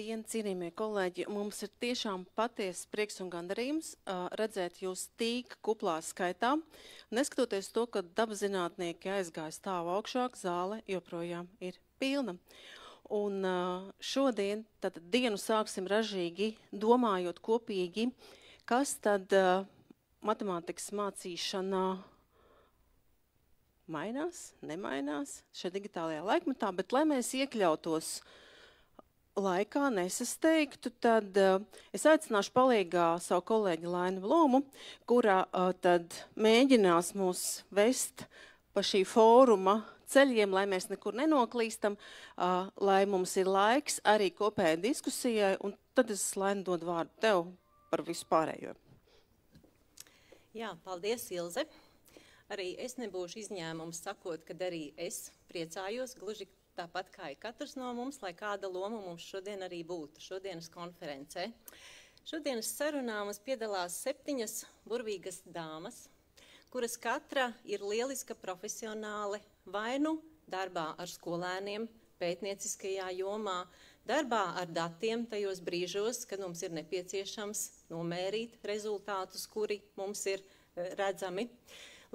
Labdien, cienījamie kolēģi! Mums ir tiešām patiesas prieks un gandarījums redzēt jūs tik kuplā skaitā. Neskatoties to, ka dabaszinātnieki aizgāja stāvu augšāk, zāle joprojām ir pilna. Un šodien tad dienu sāksim ražīgi, domājot kopīgi, kas tad matemātikas mācīšanā mainās, nemainās šajā digitālajā laikmetā, bet lai mēs iekļautos laikā, nesasteigtu, tad es aicināšu palīgā savu kolēģi Lainu Blomu, kurā tad mēģinās mūs vest pa šī fóruma ceļiem, lai mēs nekur nenoklīstam, lai mums ir laiks arī kopējai diskusijai, un tad es, Laina, dodu vārdu tev par visu pārējo. Jā, paldies, Ilze. Arī es nebūšu izņēmums sakot, kad arī es priecājos, gluži tāpat kā ir katrs no mums, lai kāda loma mums šodien arī būtu, šodienas konferencē. Šodienas sarunā mums piedalās 7 burvīgas dāmas, kuras katra ir lieliska profesionāle, vai nu darbā ar skolēniem, pētnieciskajā jomā, darbā ar datiem tajos brīžos, kad mums ir nepieciešams nomērīt rezultātus, kuri mums ir redzami.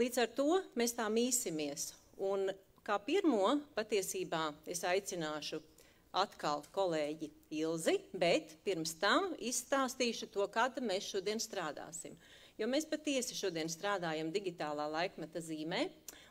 Līdz ar to mēs tā mīsimies. Un kā pirmo patiesībā es aicināšu atkal kolēģi Ilzi, bet pirms tam izstāstīšu to, kāda mēs šodien strādāsim. Jo mēs patiesi šodien strādājam digitālā laikmeta zīmē,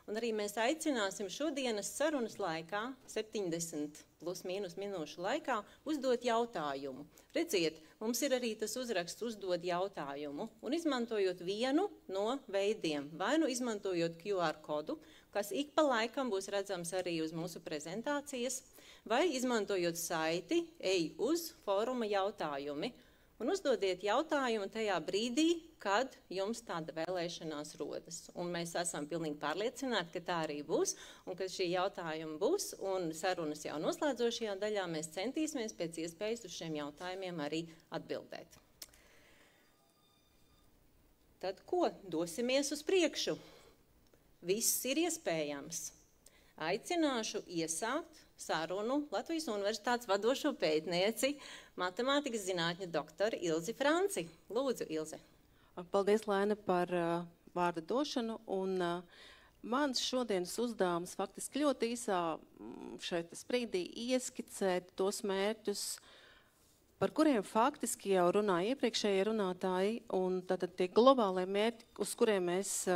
un arī mēs aicināsim šodienas sarunas laikā, 70 plus mīnus minūšu laikā, uzdot jautājumu. Redziet, mums ir arī tas uzraksts uzdod jautājumu, un izmantojot vienu no veidiem, vai nu izmantojot QR kodu, kas ik pa laikam būs redzams arī uz mūsu prezentācijas, vai izmantojot saiti, ej uz fóruma jautājumi, un uzdodiet jautājumu tajā brīdī, kad jums tāda vēlēšanās rodas. Un mēs esam pilnīgi pārliecināti, ka tā arī būs, un ka šī jautājuma būs, un sarunas jau noslēdzošajā daļā mēs centīsimies pēc iespējas uz šiem jautājumiem arī atbildēt. Tad ko? Dosimies uz priekšu. Viss ir iespējams. Aicināšu iesākt sarunu Latvijas Universitātes vadošo pētnieci, matemātikas zinātņu doktori Ilzi Franci. Lūdzu, Ilze. Paldies, Laina, par vārda došanu. Un mans šodienas uzdevums faktiski ļoti īsā šeit sprīdī ieskicēt tos mērķus, par kuriem faktiski jau runāja iepriekšējie runātāji, un tātad tie globālie mērķi, uz kuriem mēs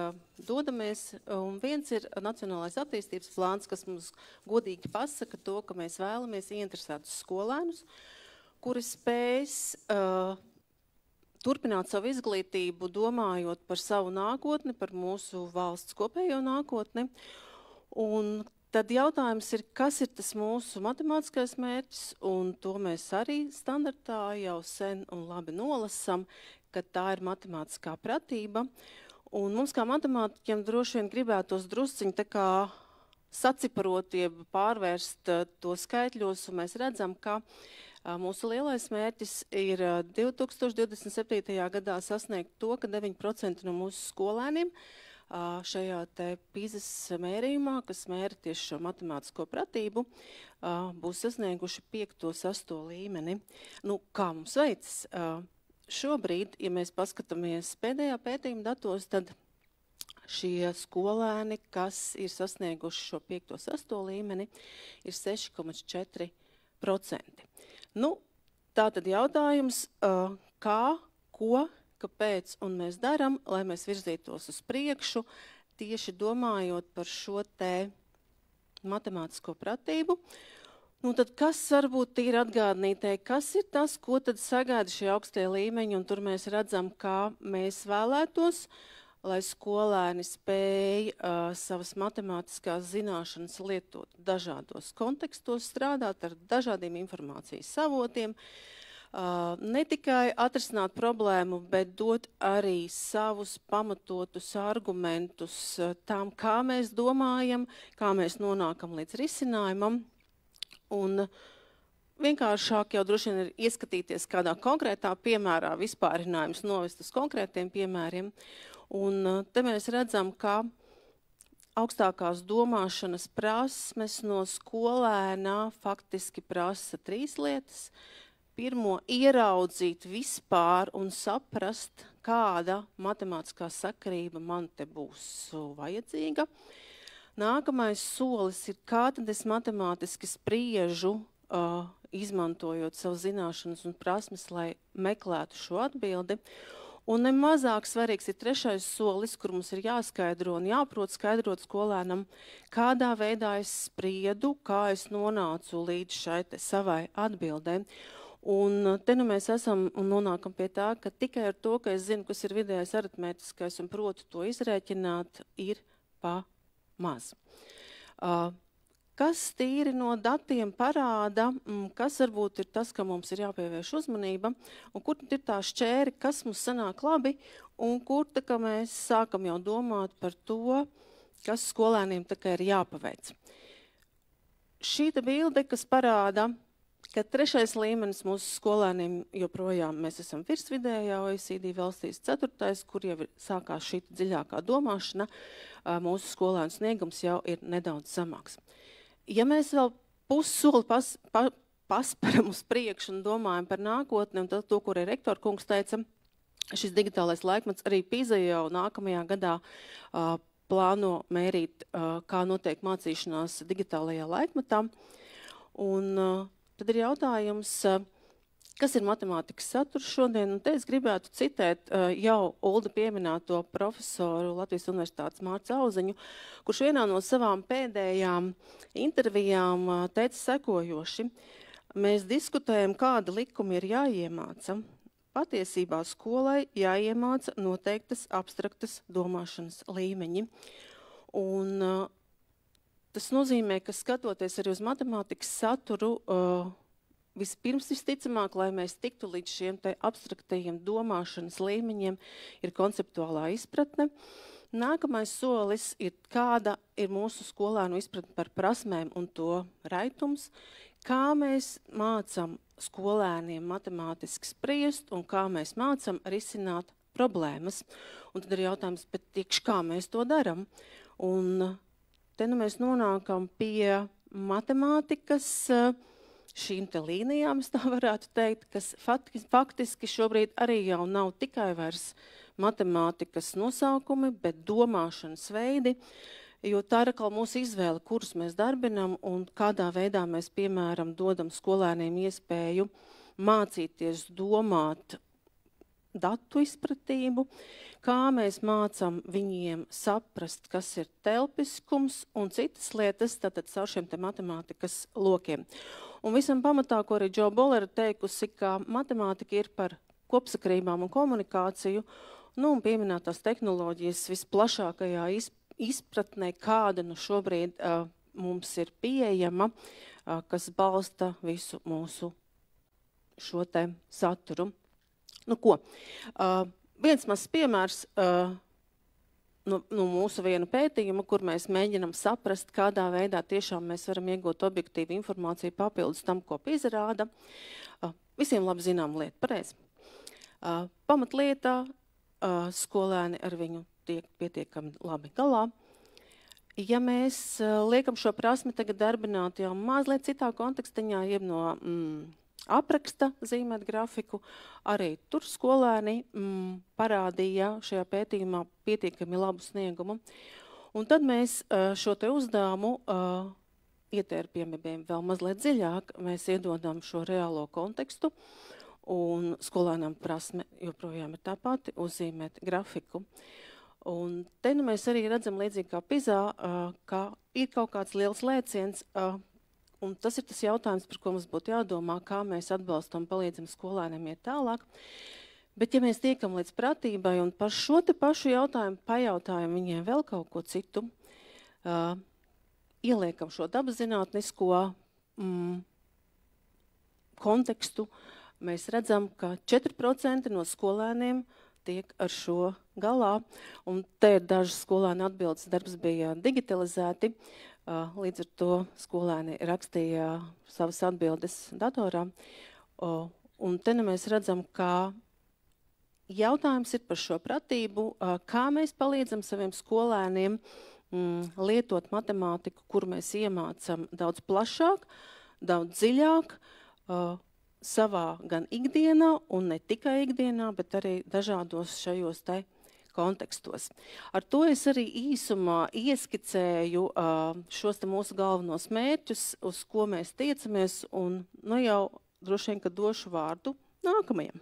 dodamies, un viens ir Nacionālais attīstības plāns, kas mums godīgi pasaka to, ka mēs vēlamies ieinteresētus skolēnus, kuri spēs turpināt savu izglītību, domājot par savu nākotni, par mūsu valsts kopējo nākotni, un tad jautājums ir, kas ir tas mūsu matemātiskais mērķis, un to mēs arī standartā jau sen un labi nolasam, ka tā ir matemātiskā pratība. Un mums kā matemātiķiem droši vien gribētos drusciņi tā kā saciparot, jeb pārvērst to skaitļos, un mēs redzam, ka mūsu lielais mērķis ir 2027. gadā sasniegt to, ka 9% no mūsu skolēniem šajā te PISA mērījumā, kas mēra tieši šo matemātisko pratību, būs sasnieguši 5. 6. līmeni. Nu, kā mums veicas? Šobrīd, ja mēs paskatāmies pēdējā pētījuma datos, tad šie skolēni, kas ir sasnieguši šo 5. 6. līmeni, ir 6,4%. Nu, tā tad jautājums, kā, ko, kāpēc un mēs darām, lai mēs virzītos uz priekšu, tieši domājot par šo te matemātisko pratību. Nu, tad kas varbūt ir atgādnītēji, kas ir tas, ko tad sagaida šie augstie līmeņi, un tur mēs redzam, kā mēs vēlētos, lai skolēni spēj savas matemātiskās zināšanas lietot dažādos kontekstos, strādāt ar dažādiem informācijas savotiem, ne tikai atrisināt problēmu, bet dot arī savus pamatotus argumentus tam, kā mēs domājam, kā mēs nonākam līdz risinājumam. Un vienkāršāk jau droši vien ir ieskatīties kādā konkrētā piemērā, vispārinājums novest uz konkrētiem piemēriem. Un te mēs redzam, ka augstākās domāšanas prasmes no skolēnā faktiski prasa 3 lietas. pirmo ieraudzīt vispār un saprast, kāda matemātiskā sakarība man te būs vajadzīga. Nākamais solis ir, kā tad es matemātiski spriežu, izmantojot savu zināšanas un prasmes, lai meklētu šo atbildi. Un nemazāk svarīgs ir trešais solis, kur mums ir jāskaidro un jāprot skaidrot skolēnam, kādā veidā es spriedu, kā es nonācu līdz šai savai atbildē. Un te nu mēs esam un nonākam pie tā, ka tikai ar to, ka es zinu, kas ir vidējais aritmētiskais un protu to izrēķināt, ir pa maz. Kas tīri no datiem parāda, kas varbūt ir tas, ka mums ir jāpievērš uzmanība, un kur ir tā šķēri, kas mums sanāk labi, un kur tā, ka mēs sākam jau domāt par to, kas skolēniem tā kā ir jāpaveic. Šī bilde, kas parāda, ka trešais līmenis mūsu skolēniem joprojām mēs esam virsvidējā OECD valstīs, ceturtais, kur jau sākās šī dziļākā domāšana, mūsu skolēnu sniegums jau ir nedaudz samāks. Ja mēs vēl pussoli pasparam uz priekšu un domājam par nākotni, un to, kur ir rektora kungs teica, šis digitālais laikmets arī PISA jau nākamajā gadā plāno mērīt, kā notiek mācīšanās digitālajā laikmetā. Un tad ir jautājums, kas ir matemātikas saturs šodien, un te es gribētu citēt jau Ulda pieminēto profesoru Latvijas Universitātes Mārcu Auziņu, kurš vienā no savām pēdējām intervijām teica sekojoši: mēs diskutējam, kāda likuma ir jāiemāca. Patiesībā skolai jāiemāca noteiktas abstraktas domāšanas līmeņi. Un tas nozīmē, ka skatoties arī uz matemātikas saturu, vispirms visticamāk, lai mēs tiktu līdz šiem te abstraktajiem domāšanas līmeņiem, ir konceptuālā izpratne. Nākamais solis ir, kāda ir mūsu skolēnu izpratne par prasmēm un to raitums, kā mēs mācam skolēniem matemātiski spriest un kā mēs mācam risināt problēmas. Un tad ir jautājums, bet tiekš kā mēs to daram? Un te nu mēs nonākam pie matemātikas šīm te līnijām, es tā varētu teikt, kas faktiski šobrīd arī jau nav tikai vairs matemātikas nosaukumi, bet domāšanas veidi, jo tā ir atkal mūsu izvēle, kurus mēs darbinam un kādā veidā mēs, piemēram, dodam skolēniem iespēju mācīties domāt datu izpratību, kā mēs mācam viņiem saprast, kas ir telpiskums un citas lietas, tātad caur šiem te matemātikas lokiem. Un visam pamatā, ko arī Džo Bolera teikusi, ka matemātika ir par kopsakarībām un komunikāciju, un pieminētās tehnoloģijas visplašākajā izpratnē, kāda nu šobrīd mums ir pieejama, kas balsta visu mūsu šo te saturu. Nu ko, viens mazs piemērs no mūsu vienu pētījumu, kur mēs mēģinam saprast, kādā veidā tiešām mēs varam iegūt objektīvu informāciju papildus tam, ko PISA rāda. Visiem labi zinām lieta, pareizi. Pamatlietā skolēni ar viņu tiek pietiekami labi galā. Ja mēs liekam šo prasmi tagad darbināt jau mazliet citā kontekstiņā, jeb no apraksta zīmēt grafiku, arī tur skolēni parādīja šajā pētījumā pietiekami labu sniegumu. Un tad mēs šo te uzdevumu ietērpjam vēl mazliet dziļāk, mēs iedodam šo reālo kontekstu, un skolēnām prasme joprojām ir tā pati uzzīmēt grafiku. Un te nu mēs arī redzam līdzīgi kā PISA, ka ir kaut kāds liels lēciens, un tas ir tas jautājums, par ko mums būtu jādomā, kā mēs atbalstam, palīdzam skolēniem iet tālāk. Bet ja mēs tiekam līdz pratībai un par šo te pašu jautājumu pajautājam viņiem vēl kaut ko citu, ieliekam šo dabaszinātnisko kontekstu, mēs redzam, ka 4% no skolēniem tiek ar šo galā, un te ir dažas skolēnu atbildes, darbs bija digitalizēti, līdz ar to skolēni rakstīja savas atbildes datorā, un te mēs redzam, ka jautājums ir par šo pratību, kā mēs palīdzam saviem skolēniem lietot matemātiku, kur mēs iemācam daudz plašāk, daudz dziļāk, savā gan ikdienā, un ne tikai ikdienā, bet arī dažādos šajos te kontekstos. Ar to es arī īsumā ieskicēju šos te mūsu galvenos mērķus, uz ko mēs tiecamies, un nu jau droši vien, ka došu vārdu nākamajam.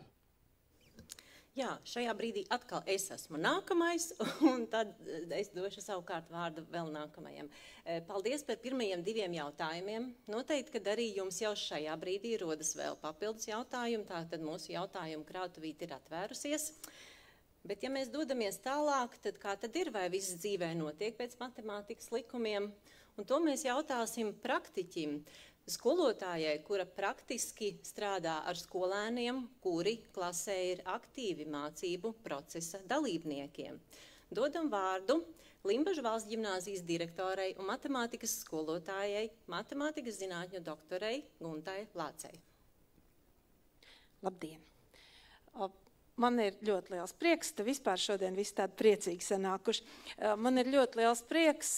Jā, šajā brīdī atkal es esmu nākamais, un tad es došu savukārt vārdu vēl nākamajam. Paldies par pirmajiem 2 jautājumiem. Noteikti, kad arī jums jau šajā brīdī rodas vēl papildus jautājumi, tātad mūsu jautājumu krautuvīte ir atvērusies. Bet ja mēs dodamies tālāk, tad kā tad ir, vai viss dzīvē notiek pēc matemātikas likumiem? Un to mēs jautāsim praktiķim. Skolotājai, kura praktiski strādā ar skolēniem, kuri klasē ir aktīvi mācību procesa dalībniekiem. Dodam vārdu Limbažu valsts ģimnāzijas direktorei un matemātikas skolotājai, matemātikas zinātņu doktorei Guntai Lācei. Labdien! Man ir ļoti liels prieks, te vispār šodien visi tādi priecīgi sanākuši. Man ir ļoti liels prieks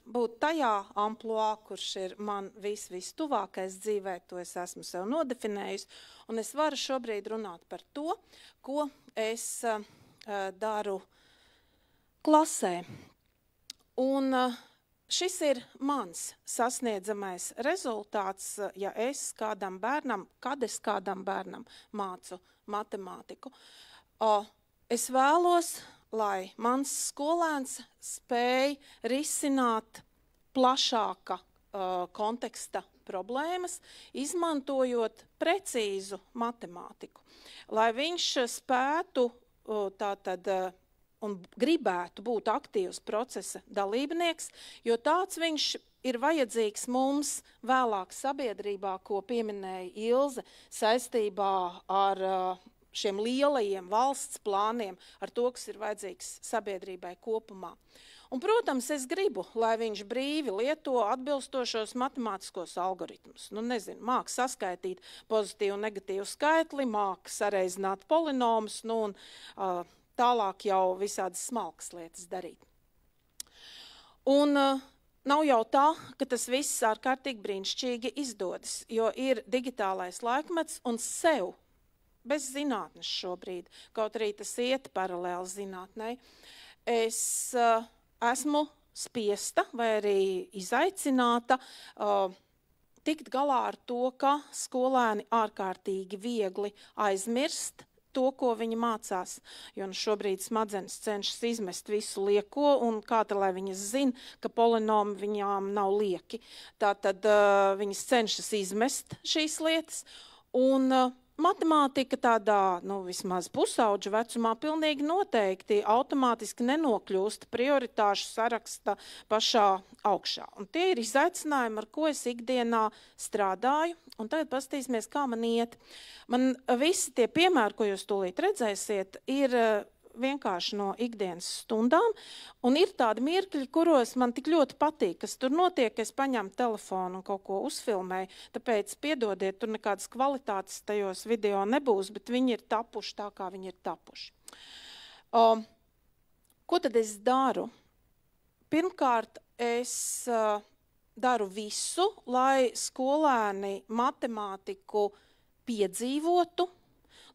būt tajā amploā, kurš ir man vistuvākais dzīvē, to es esmu sev nodefinējusi, un es varu šobrīd runāt par to, ko es daru klasē. Un šis ir mans sasniedzamais rezultāts, ja es kādam bērnam, kad es kādam bērnam mācu matemātiku. Es vēlos, lai mans skolēns spēj risināt plašāka konteksta problēmas, izmantojot precīzu matemātiku. Lai viņš spētu tātad un gribētu būt aktīvs procesa dalībnieks, jo tāds viņš ir vajadzīgs mums vēlāk sabiedrībā, ko pieminēja Ilze, saistībā ar šiem lielajiem valsts plāniem, ar to, kas ir vajadzīgs sabiedrībai kopumā. Un, protams, es gribu, lai viņš brīvi lieto atbilstošos matemātiskos algoritmus. Nu, nezinu, māk saskaitīt pozitīvu un negatīvu skaitli, māk sareizināt polinomus, nu, un tālāk jau visādas smalkas lietas darīt. Un nav jau tā, ka tas viss ārkārtīgi brīnišķīgi izdodas, jo ir digitālais laikmets un sev, bez zinātnes šobrīd, kaut arī tas iet paralēli zinātnei, es esmu spiesta vai arī izaicināta tikt galā ar to, ka skolēni ārkārtīgi viegli aizmirst to, ko viņi mācās, jo šobrīd smadzenes cenšas izmest visu lieko, un kā tad, lai viņas zina, ka polinomi viņām nav lieki. Tātad viņas cenšas izmest šīs lietas, un matemātika tādā, nu, vismaz pusauģa vecumā pilnīgi noteikti automātiski nenokļūst prioritāšu saraksta pašā augšā. Un tie ir izaicinājumi, ar ko es ikdienā strādāju, un tagad paskatīsimies, kā man iet. Man visi tie piemēri, ko jūs tūlīt redzēsiet, ir vienkārši no ikdienas stundām, un ir tādi mirkļi, kuros man tik ļoti patīk, kas tur notiek, es paņemu telefonu un kaut ko uzfilmēju, tāpēc piedodiet, tur nekādas kvalitātes tajos video nebūs, bet viņi ir tapuši tā, kā viņi ir tapuši. Ko tad es daru? Pirmkārt, es daru visu, lai skolēni matemātiku piedzīvotu,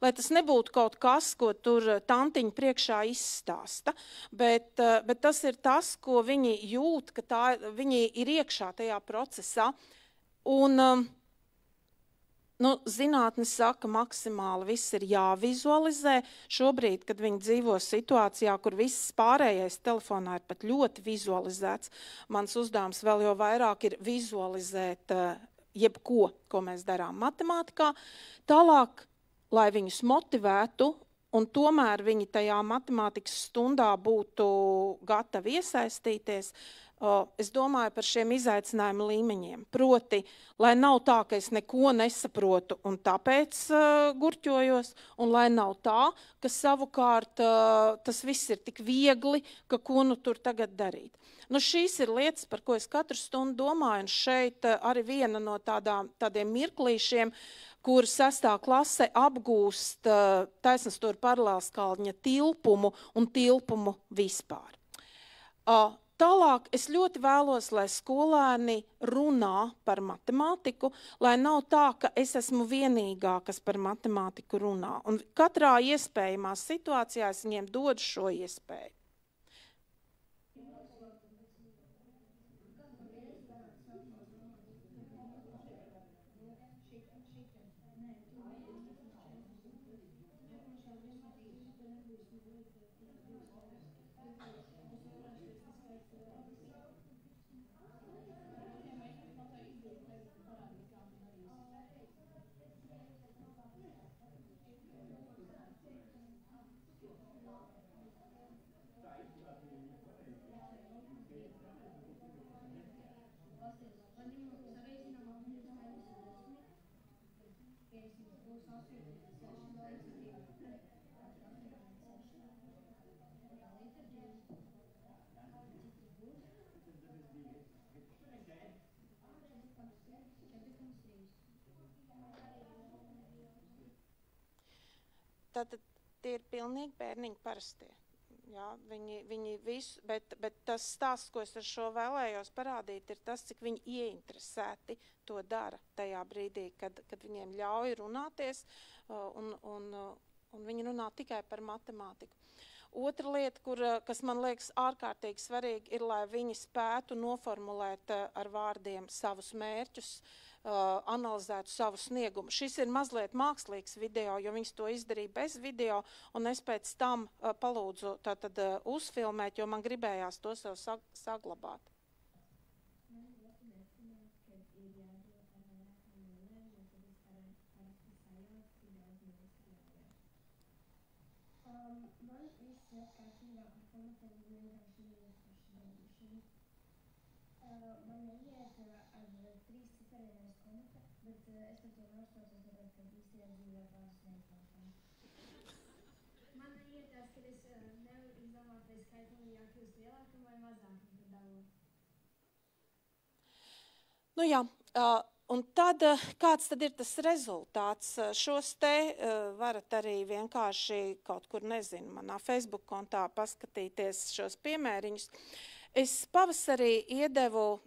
lai tas nebūtu kaut kas, ko tur tantiņa priekšā izstāsta, bet tas ir tas, ko viņi jūt, ka viņi ir iekšā tajā procesā. Un, zinātne saka, maksimāli viss ir jāvizualizē. Šobrīd, kad viņi dzīvo situācijā, kur viss pārējais telefonā ir pat ļoti vizualizēts, mans uzdevums vēl jau vairāk ir vizualizēt jebko, ko mēs darām matemātikā. Tālāk, lai viņus motivētu, un tomēr viņi tajā matemātikas stundā būtu gatavi iesaistīties, es domāju par šiem izaicinājumu līmeņiem. Proti, lai nav tā, ka es neko nesaprotu un tāpēc gurķojos, un lai nav tā, ka savukārt tas viss ir tik viegli, ka ko nu tur tagad darīt. Šīs ir lietas, par ko es katru stundu domāju, un šeit arī viena no tādiem mirklīšiem, kur 6. klase apgūst taisnstūra paralēlskalņa tilpumu un tilpumu vispār. Tālāk es ļoti vēlos, lai skolēni runā par matemātiku, lai nav tā, ka es esmu vienīgā, kas par matemātiku runā. Un katrā iespējamā situācijā es viņiem dodu šo iespēju. Tātad tie ir pilnīgi bērniņi parastie. Jā, viņi visu, bet tas stāsts, ko es ar šo vēlējos parādīt, ir tas, cik viņi ieinteresēti to dara tajā brīdī, kad viņiem ļauj runāties un viņi runā tikai par matemātiku. Otra lieta, kas man liekas ārkārtīgi svarīgi, ir, lai viņi spētu noformulēt ar vārdiem savus mērķus, analizētu savu sniegumu. Šis ir mazliet mākslīgs video, jo viņas to izdarīja bez video, un es pēc tam palūdzu tātad uzfilmēt, jo man gribējās to sev saglabāt. Man ir kārtībā ar pamatiem vienkārši neizpašķinājušanu. Man neiet ar 3 cipariem aiz komata, bet es par to neuztraucos, tāpēc, ka īstajā dzīvē pāris neizpašķināju. Man neiet tās, kad es nevaru izdomāt, vai skaitļi jākļūst lielākam vai mazākam par dalu. Nu jā, un tad, kāds tad ir tas rezultāts? Šos te varat arī vienkārši kaut kur, nezinu, manā Facebook kontā paskatīties šos piemēriņus. Es pavasarī iedevu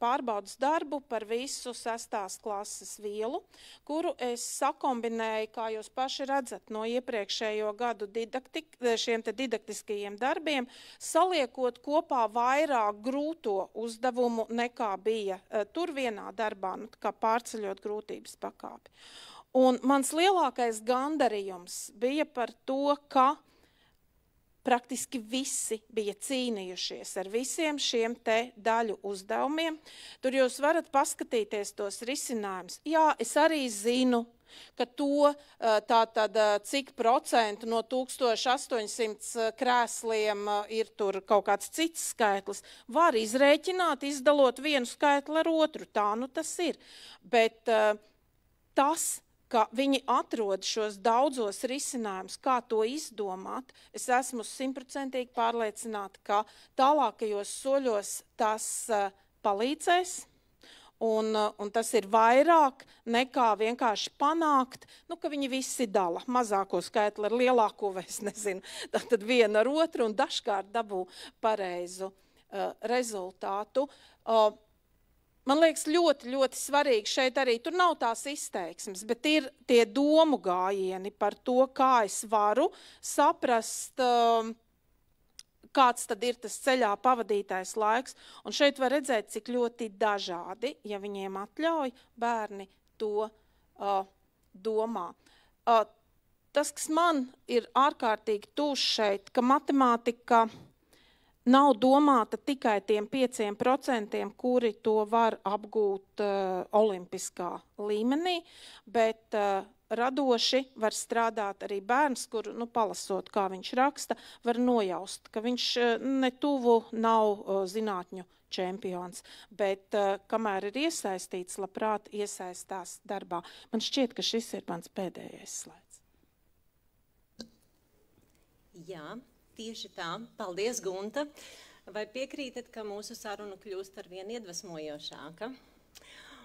pārbaudas darbu par visu 6. klases vielu, kuru es sakombinēju, kā jūs paši redzat, no iepriekšējo gadu šiem te didaktiskajiem darbiem, saliekot kopā vairāk grūto uzdevumu nekā bija tur vienā darbā, nu, kā pārceļot grūtības pakāpi. Un mans lielākais gandarījums bija par to, ka praktiski visi bija cīnījušies ar visiem šiem te daļu uzdevumiem. Tur jūs varat paskatīties tos risinājumus. Jā, es arī zinu, ka to tātad cik procentu no 1800 krēsliem ir tur kaut kāds cits skaitlis. Var izrēķināt, izdalot vienu skaitli ar otru. Tā nu tas ir. Bet tas, ka viņi atrod šos daudzos risinājumus, kā to izdomāt, es esmu 100% pārliecināta, ka tālākajos soļos tas palīdzēs, un tas ir vairāk nekā vienkārši panākt, nu, ka viņi visi dala mazāko skaitli ar lielāko, vai es nezinu, tad viena ar otru un dažkārt dabū pareizu rezultātu. Man liekas ļoti, ļoti svarīgi šeit arī, tur nav tās izteiksmes, bet ir tie domu gājieni par to, kā es varu saprast, kāds tad ir tas ceļā pavadītais laiks. Un šeit var redzēt, cik ļoti dažādi, ja viņiem atļauj, bērni to domā. Tas, kas man ir ārkārtīgi tūs šeit, ka matemātika nav domāta tikai tiem 5%, kuri to var apgūt olimpiskā līmenī, bet radoši var strādāt arī bērns, kur, nu, palasot, kā viņš raksta, var nojaust, ka viņš ne tuvu nav zinātņu čempions, bet kamēr ir iesaistīts, labprāt iesaistās darbā. Man šķiet, ka šis ir mans pēdējais slaids. Jā. Tieši tā. Paldies, Gunta. Vai piekrītat, ka mūsu saruna kļūst arvien iedvesmojošāka?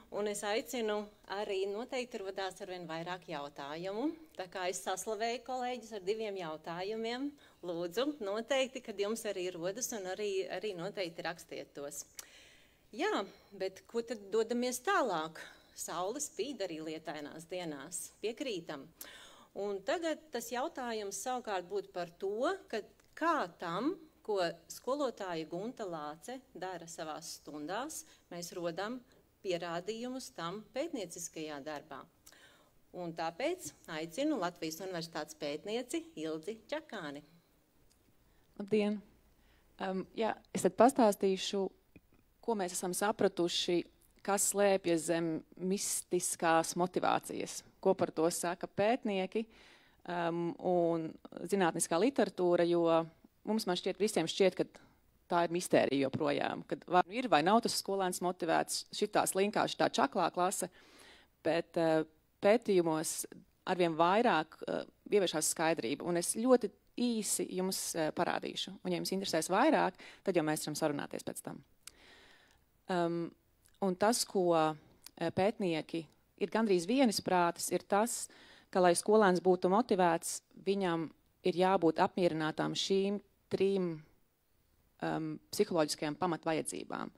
Un es aicinu arī noteikti rodās arvien vairāk jautājumu. Tā kā es saslavēju kolēģis ar 2 jautājumiem, lūdzu, noteikti, kad jums arī rodas un arī noteikti rakstiet tos. Jā, bet ko tad dodamies tālāk? Saule spīd arī lietainās dienās, piekrītam. Un tagad tas jautājums savukārt būtu par to, ka kā tam, ko skolotāja Gunta Lāce dara savās stundās, mēs rodam pierādījumus tam pētnieciskajā darbā. Un tāpēc aicinu Latvijas Universitātes pētnieci Ilzi Čakāni. Labdien! Jā, es tad pastāstīšu, ko mēs esam sapratuši, kas slēpjas zem mistiskās motivācijas, ko par to saka pētnieki un zinātniskā literatūra, jo man visiem šķiet, ka tā ir mistērija joprojām, kad vai ir vai nav tas skolēns motivēts, šitā slinkā, šitā čaklā klase, bet pētījumos arvien vairāk ieviešās skaidrība, un es ļoti īsi jums parādīšu, un ja jums interesēs vairāk, tad jau mēs varam sarunāties pēc tam. Un tas, ko pētnieki ir gandrīz vienisprātis, ir tas, ka, lai skolēns būtu motivēts, viņam ir jābūt apmierinātām šīm 3 psiholoģiskajām pamatvajadzībām.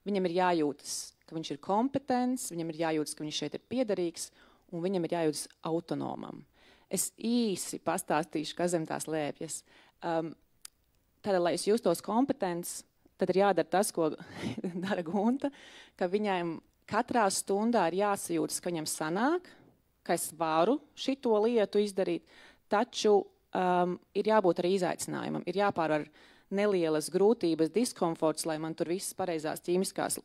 Viņam ir jājūtas, ka viņš ir kompetents, viņam ir jājūtas, ka viņš šeit ir piederīgs, un viņam ir jājūtas autonomam. Es īsi pastāstīšu, kas zem tās lēpjas. Tad, lai es justos kompetents, tad ir jādara tas, ko dara Gunta, ka viņam katrā stundā ir jāsajūtas, ka viņam sanāk, ka es varu šito lietu izdarīt, taču ir jābūt arī izaicinājumam, ir jāpārvar nelielas grūtības, diskomforts, lai man tur visas pareizās ķīmiskās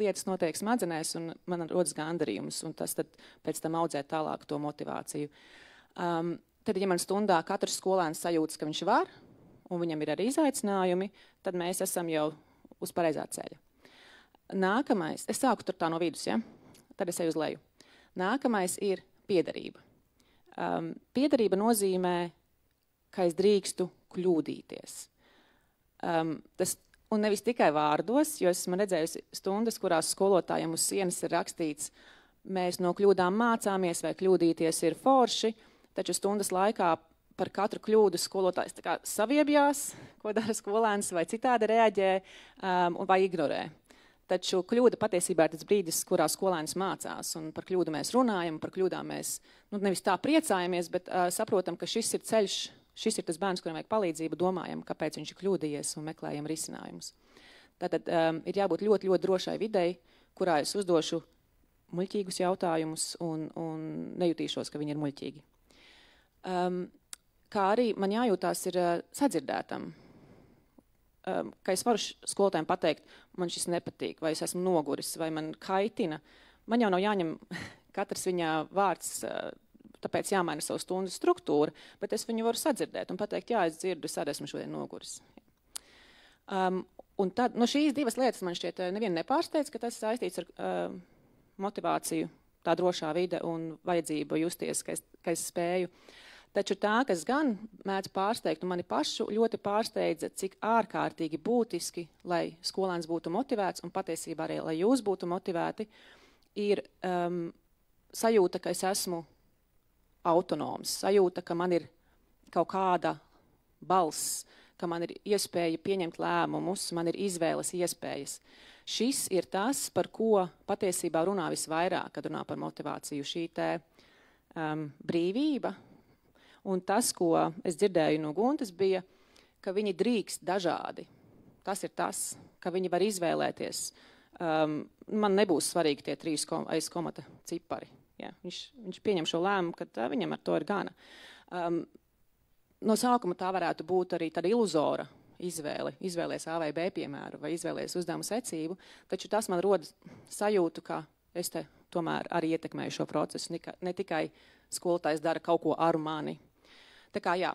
lietas notiek smadzenēs un man rodas gandarījums, un tas tad pēc tam audzē tālāk to motivāciju. Tad, ja man stundā katrs skolēns sajūtas, ka viņš var, un viņam ir arī izaicinājumi, tad mēs esam jau uz pareizā ceļa. Nākamais, es sāku tur tā no vidus, ja? Tad es eju uz leju. Nākamais ir piederība. Piederība nozīmē, ka es drīkstu kļūdīties. Un nevis tikai vārdos, jo esmu redzējusi stundas, kurās skolotājiem uz sienas ir rakstīts, mēs no kļūdām mācāmies vai kļūdīties ir forši, taču stundas laikā par katru kļūdu skolotājs tā kā saviebjās, ko dara skolēns, vai citādi reaģē vai ignorē. Taču kļūda patiesībā ir tas brīdis, kurā skolēns mācās, un par kļūdu mēs runājam, par kļūdām mēs nevis tā priecājamies, bet saprotam, ka šis ir ceļš, šis ir tas bērns, kuram vajag palīdzību, domājam, kāpēc viņš ir kļūdījies un meklējam risinājumus. Tātad ir jābūt ļoti, ļoti drošai videi, kurā es uzdošu muļķīgus jautājumus un nejutīšos, ka viņi ir muļķīgi. Kā arī man jājūtās ir sadzirdētam, ka es varu skolotājiem pateikt, man šis nepatīk, vai es esmu noguris, vai man kaitina. Man jau nav jāņem katrs viņā vārds, tāpēc jāmaina savu stundu struktūru, bet es viņu varu sadzirdēt un pateikt, jā, es dzirdu, es arī esmu šodien noguris. Un tad, no šīs 2 lietas man šķiet nevienu nepārsteidz, ka tas saistīts ar motivāciju, tā drošā vide un vajadzību justies, ka es spēju. Taču tā, kas gan mēdz pārsteigt, un mani pašu ļoti pārsteidza, cik ārkārtīgi būtiski, lai skolēns būtu motivēts, un patiesībā arī, lai jūs būtu motivēti, ir sajūta, ka es esmu autonoms, sajūta, ka man ir kaut kāda balss, ka man ir iespēja pieņemt lēmumus, man ir izvēles iespējas. Šis ir tas, par ko patiesībā runā visvairāk, kad runā par motivāciju, šī te brīvība. Un tas, ko es dzirdēju no Guntas, bija, ka viņi drīkst dažādi. Tas ir tas, ka viņi var izvēlēties. Man nebūs svarīgi tie 3 aiz komata cipari. Ja? Viņš pieņem šo lēmumu, ka viņam ar to ir gana. No sākuma tā varētu būt arī tāda iluzora izvēle. Izvēlies A vai B piemēru vai izvēlies uzdevumu secību, taču tas man roda sajūtu, ka es te tomēr arī ietekmēju šo procesu. Ne tikai skolotājs dara kaut ko ar mani. Tā kā jā,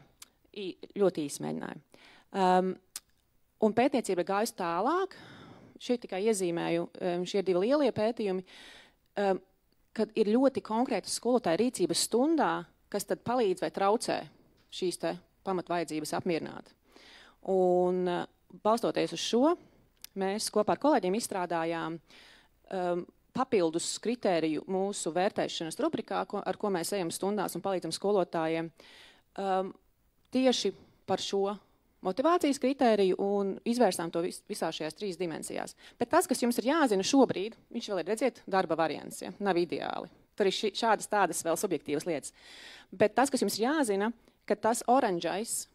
ļoti īsi mēģināju. Un pētniecība gājas tālāk, šeit tikai iezīmēju, šie 2 lielie pētījumi, kad ir ļoti konkrētas skolotāja rīcības stundā, kas tad palīdz vai traucē šīs te pamatvajadzības apmierināt. Un balstoties uz šo, mēs kopā ar kolēģiem izstrādājām papildus kritēriju mūsu vērtēšanas rubrikā, ar ko mēs ejam stundās un palīdzam skolotājiem, tieši par šo motivācijas kritēriju un izvērstām to visā šajās 3 dimensijās. Bet tas, kas jums ir jāzina šobrīd, viņš vēl ir, redziet, darba variants, ja? Nav ideāli. Tur ir šādas tādas vēl subjektīvas lietas. Bet tas, kas jums ir jāzina, ka tas oranžais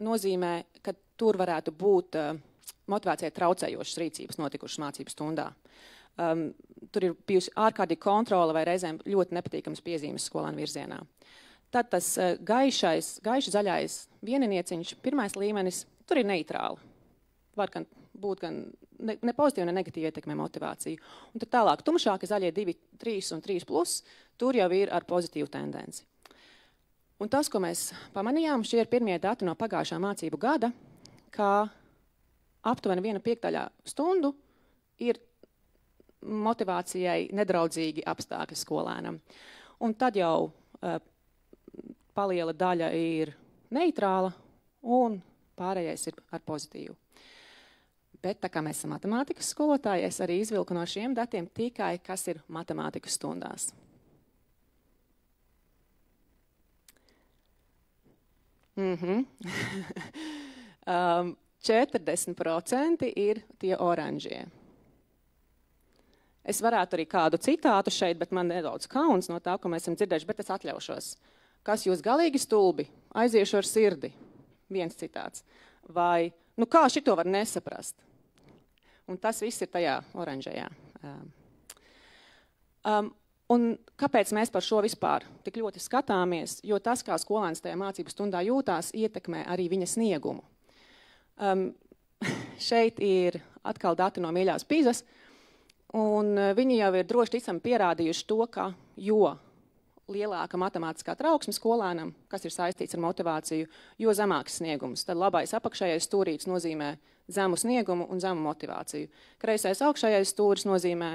nozīmē, ka tur varētu būt motivācijai traucējošas rīcības notikušas mācību stundā. Tur ir bijusi ārkārtīgi kontrole vai reizēm ļoti nepatīkams piezīmes skolēnu virzienā. Tad tas gaiši zaļais vieninieciņš, pirmais līmenis, tur ir neitrāli. Var būt gan ne pozitīvi, ne negatīvi ietekmē motivāciju. Un tad tālāk tumšāki zaļie 2, 3 un 3+, tur jau ir ar pozitīvu tendenci. Un tas, ko mēs pamanījām, šie ir pirmie dati no pagājušā mācību gada, ka aptuveni 1/5 stundu ir motivācijai nedraudzīgi apstākļi skolēnam. Un tad jau paliela daļa ir neitrāla un pārējais ir ar pozitīvu. Bet tā kā mēs esam matemātikas skolotāji, es arī izvilku no šiem datiem tikai, kas ir matemātikas stundās. Mm-hmm. 40% ir tie oranžie. Es varētu arī kādu citātu šeit, bet man nedaudz kauns no tā, ko mēs esam dzirdējuši, bet es atļaušos. Kas jūs galīgi stulbi, aiziešu ar sirdi, viens citāts. Vai, nu kā šito var nesaprast? Un tas viss ir tajā oranžajā. Un kāpēc mēs par šo vispār tik ļoti skatāmies? Jo tas, kā skolēns tajā mācību stundā jūtās, ietekmē arī viņa sniegumu. Šeit ir atkal dati no mīļās Pīzas, un viņi jau ir droši ticami pierādījuši to, ka jo lielāka matemātiskā trauksme skolēnam, kas ir saistīts ar motivāciju, jo zemāks sniegums. Tad labais apakšējais stūrītis nozīmē zemu sniegumu un zemu motivāciju. Kreisais augšējais stūris nozīmē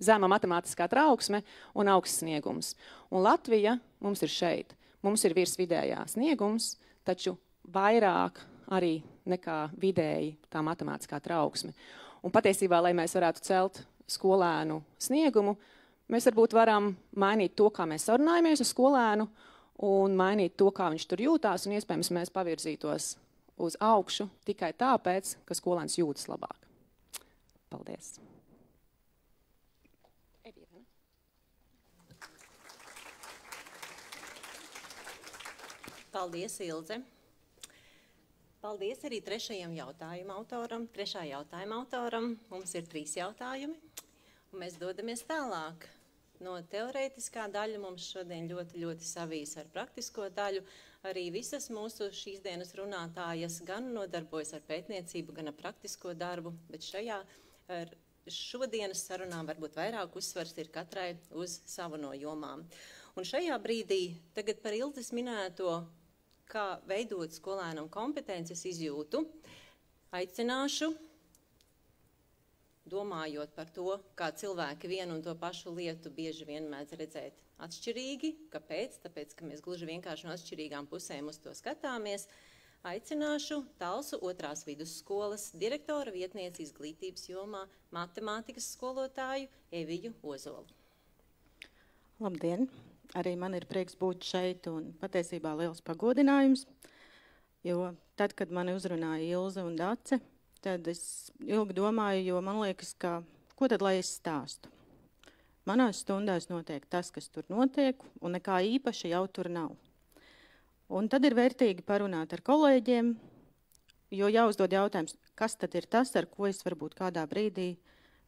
zema matemātiskā trauksme un augsts sniegums. Un Latvija mums ir šeit. Mums ir virs vidējā sniegums, taču vairāk arī nekā vidēji tā matemātiskā trauksme. Un patiesībā, lai mēs varētu celt skolēnu sniegumu, mēs varbūt varam mainīt to, kā mēs sarunājamies ar skolēnu un mainīt to, kā viņš tur jūtās, un iespējams mēs pavirzītos uz augšu tikai tāpēc, ka skolēns jūtas labāk. Paldies! Paldies, Ilze! Paldies arī trešā jautājuma autoram. Mums ir 3 jautājumi, un mēs dodamies tālāk. No teorētiskā daļa mums šodien ļoti savīs ar praktisko daļu. Arī visas mūsu šīs dienas runātājas gan nodarbojas ar pētniecību, gan ar praktisko darbu, bet šodienas sarunām varbūt vairāk uzsvars ir katrai uz savu no jomām. Un šajā brīdī tagad par Ilzes minēto, kā veidot skolēnam kompetences izjūtu, aicināšu, domājot par to, kā cilvēki vienu un to pašu lietu bieži vien mēdz redzēt atšķirīgi. Kāpēc? Tāpēc, ka mēs gluži vienkārši no atšķirīgām pusēm uz to skatāmies. Aicināšu Talsu 2. vidusskolas direktora vietnieci izglītības jomā matemātikas skolotāju Eviju Ozolu. Labdien! Arī man ir prieks būt šeit un patiesībā liels pagodinājums, jo tad, kad mani uzrunāja Ilze un Dace, tad es ilgi domāju, jo man liekas, ka ko tad lai es stāstu? Manās stundās notiek tas, kas tur notiek, un nekā īpaši jau tur nav. Un tad ir vērtīgi parunāt ar kolēģiem, jo jāuzdod jautājums, kas tad ir tas, ar ko es varbūt kādā brīdī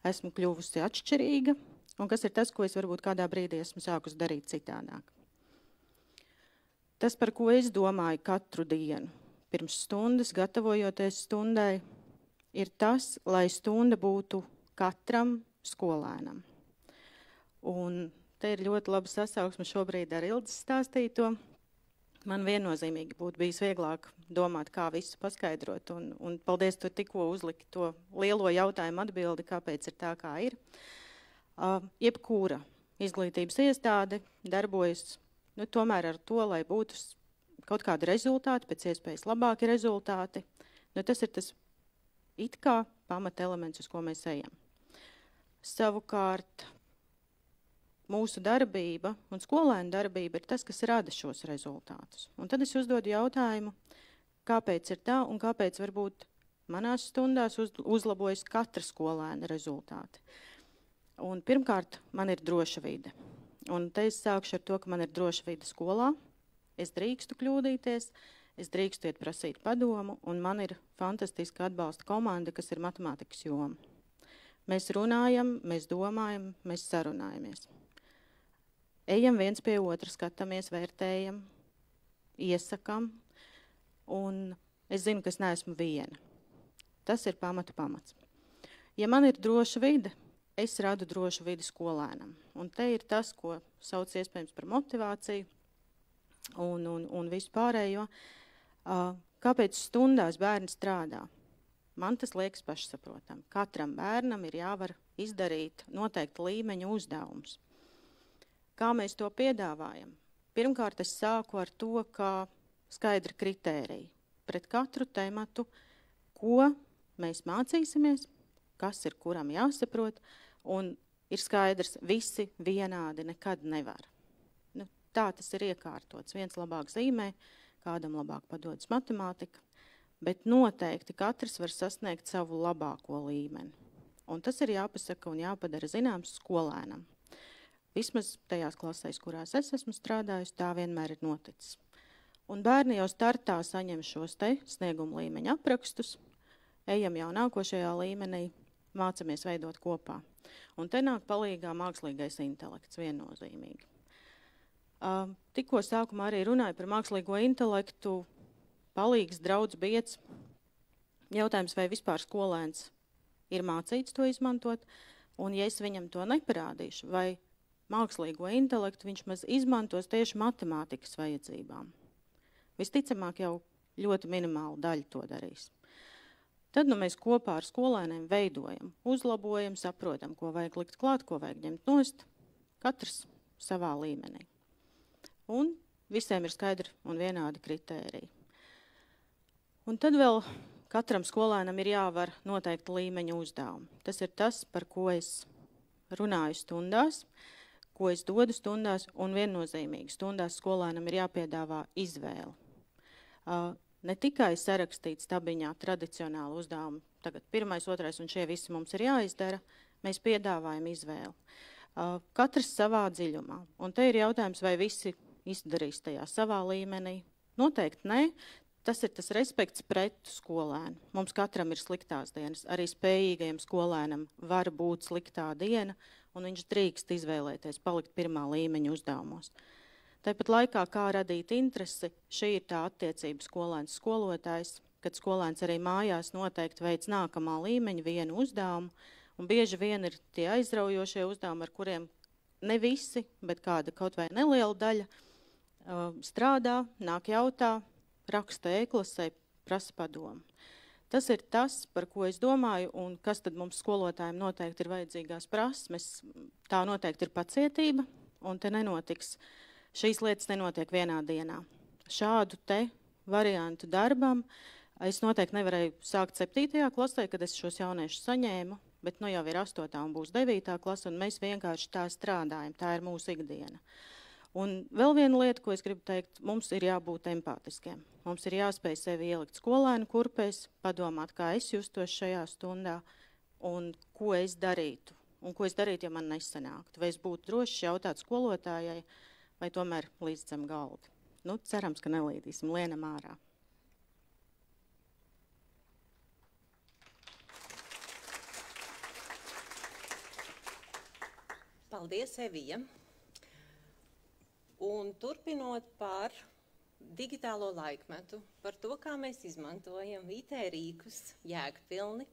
esmu kļuvusi atšķirīga, un kas ir tas, ko es varbūt kādā brīdī esmu sākus darīt citādāk. Tas, par ko es domāju katru dienu, pirms stundas, gatavojoties stundai, ir tas, lai stunda būtu katram skolēnam. Un te ir ļoti laba sasauksme šobrīd ar Ildes stāstīto. Man viennozīmīgi būtu bijis vieglāk domāt, kā visu paskaidrot, un paldies, tu tikko uzliki to lielo jautājumu atbildi, kāpēc ir tā, kā ir. Jebkura izglītības iestāde darbojas tomēr ar to, lai būtu kaut kādi rezultāti, pēc iespējas labāki rezultāti. Tas ir tas it kā pamata elements, uz ko mēs ejam. Savukārt mūsu darbība un skolēnu darbība ir tas, kas rada šos rezultātus. Un tad es uzdodu jautājumu, kāpēc ir tā un kāpēc varbūt manās stundās uzlabojas katra skolēna rezultāti. Un pirmkārt, man ir droša vide. Un te es sākšu ar to, ka man ir droša vide skolā. Es drīkstu kļūdīties, es drīkstu iet prasīt padomu, un man ir fantastiska atbalsta komanda, kas ir matemātikas joma. Mēs runājam, mēs domājam, mēs sarunājamies. Ejam viens pie otra, skatāmies, vērtējam, iesakam, un es zinu, ka es neesmu viena. Tas ir pamats. Ja man ir droša vide, es radu drošu vidi skolēnam. Un te ir tas, ko sauc iespējams par motivāciju un visu pārējo. Kāpēc stundās bērni strādā? Man tas liekas pašsaprotam. Katram bērnam ir jāvar izdarīt noteikti līmeņa uzdevumus. Kā mēs to piedāvājam? Pirmkārt, es sāku ar to, kā skaidra kritērija. Pret katru tematu, ko mēs mācīsimies, kas ir kuram jāsaprot, un ir skaidrs, visi vienādi nekad nevar. Tā tas ir iekārtots. Viens labāk zīmē, kādam labāk padodas matemātika, bet noteikti katrs var sasniegt savu labāko līmeni. Un tas ir jāpasaka un jāpadara zināms skolēnam. Vismaz tajās klasēs, kurās es esmu strādājusi, tā vienmēr ir noticis. Un bērni jau startā saņem šos te snieguma līmeņa aprakstus, ejam jau nākošajā līmenī, mācamies veidot kopā. Un te nāk palīgā mākslīgais intelekts viennozīmīgi. Tikko sākumā arī runāju par mākslīgo intelektu, palīgs, draudz, biedrs. Jautājums, vai vispār skolēns ir mācīts to izmantot, un ja es viņam to neparādīšu, vai mākslīgo intelektu viņš maz izmantos tieši matemātikas vajadzībām. Visticamāk jau ļoti minimālu daļu to darīs. Tad mēs kopā ar skolēniem veidojam, uzlabojam, saprotam, ko vajag likt klāt, ko vajag ņemt nost, katrs savā līmenī. Un visiem ir skaidri un vienādi kritēriji. Un tad vēl katram skolēnam ir jāvar noteikti līmeņa uzdevumi. Tas ir tas, par ko es runāju stundās, ko es dodu stundās, un viennozīmīgi stundās skolēnam ir jāpiedāvā izvēle. Ne tikai sarakstīt stabiņā tradicionālu uzdevumu, tagad 1., 2. un šie visi mums ir jāizdara, mēs piedāvājam izvēli. Katrs savā dziļumā. Un te ir jautājums, vai visi izdarīs tajā savā līmenī. Noteikti nē. Tas ir tas respekts pret skolēnu. Mums katram ir sliktās dienas. Arī spējīgajam skolēnam var būt sliktā diena, un viņš drīkst izvēlēties palikt 1. līmeņa uzdevumos. Tāpat laikā, kā radīt interesi, šī ir tā attiecība skolēns-skolotājs, kad skolēns arī mājās noteikti veic nākamā līmeņa vienu uzdevumu, un bieži vien ir tie aizraujošie uzdevumi, ar kuriem ne visi, bet kāda kaut vai neliela daļa strādā, nāk jautā, raksta e-klasē, prasa padomu. Tas ir tas, par ko es domāju, un kas tad mums skolotājiem noteikti ir vajadzīgās prasmes. Tā noteikti ir pacietība, un te nenotiks. Šīs lietas nenotiek vienā dienā. Šādu te variantu darbam es noteikti nevarēju sākt 7. klasē, kad es šos jauniešus saņēmu, bet nu jau ir 8. un būs 9. klase, un mēs vienkārši tā strādājam. Tā ir mūsu ikdiena. Un vēl viena lieta, ko es gribu teikt, mums ir jābūt empātiskiem. Mums ir jāspēj sevi ielikt skolēnu kurpēs, padomāt, kā es justos šajā stundā, un ko es darītu. Un ko es darītu, ja man nesanāktu. Vai es būtu drošs jautāt skolotājai, vai tomēr līdz zem galda. Nu, cerams, ka nelīdīsim, lienam ārā. Paldies, Evija. Un turpinot par digitālo laikmetu, par to, kā mēs izmantojam IT rīkus jēgpilni,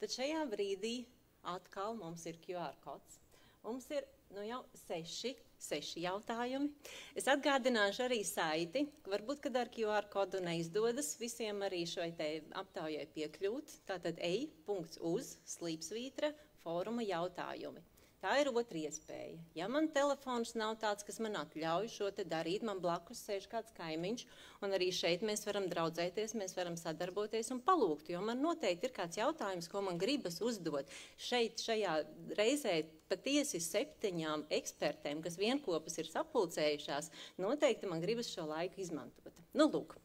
tad šajā brīdī atkal mums ir QR kods. Mums ir jau 6 jautājumi. Es atgādināšu arī saiti, varbūt, kad ar QR kodu neizdodas visiem arī šai te aptaujai piekļūt. Tātad ej.uz/fóruma jautājumi. Tā ir otra iespēja. Ja man telefons nav tāds, kas man atļauj šo te darīt, man blakus sēž kāds kaimiņš, un arī šeit mēs varam draudzēties, mēs varam sadarboties un palūgt, jo man noteikti ir kāds jautājums, ko man gribas uzdot. Šeit, šajā reizē patiesi 7 ekspertēm, kas vienkopus ir sapulcējušās, noteikti man gribas šo laiku izmantot. Nu, lūk.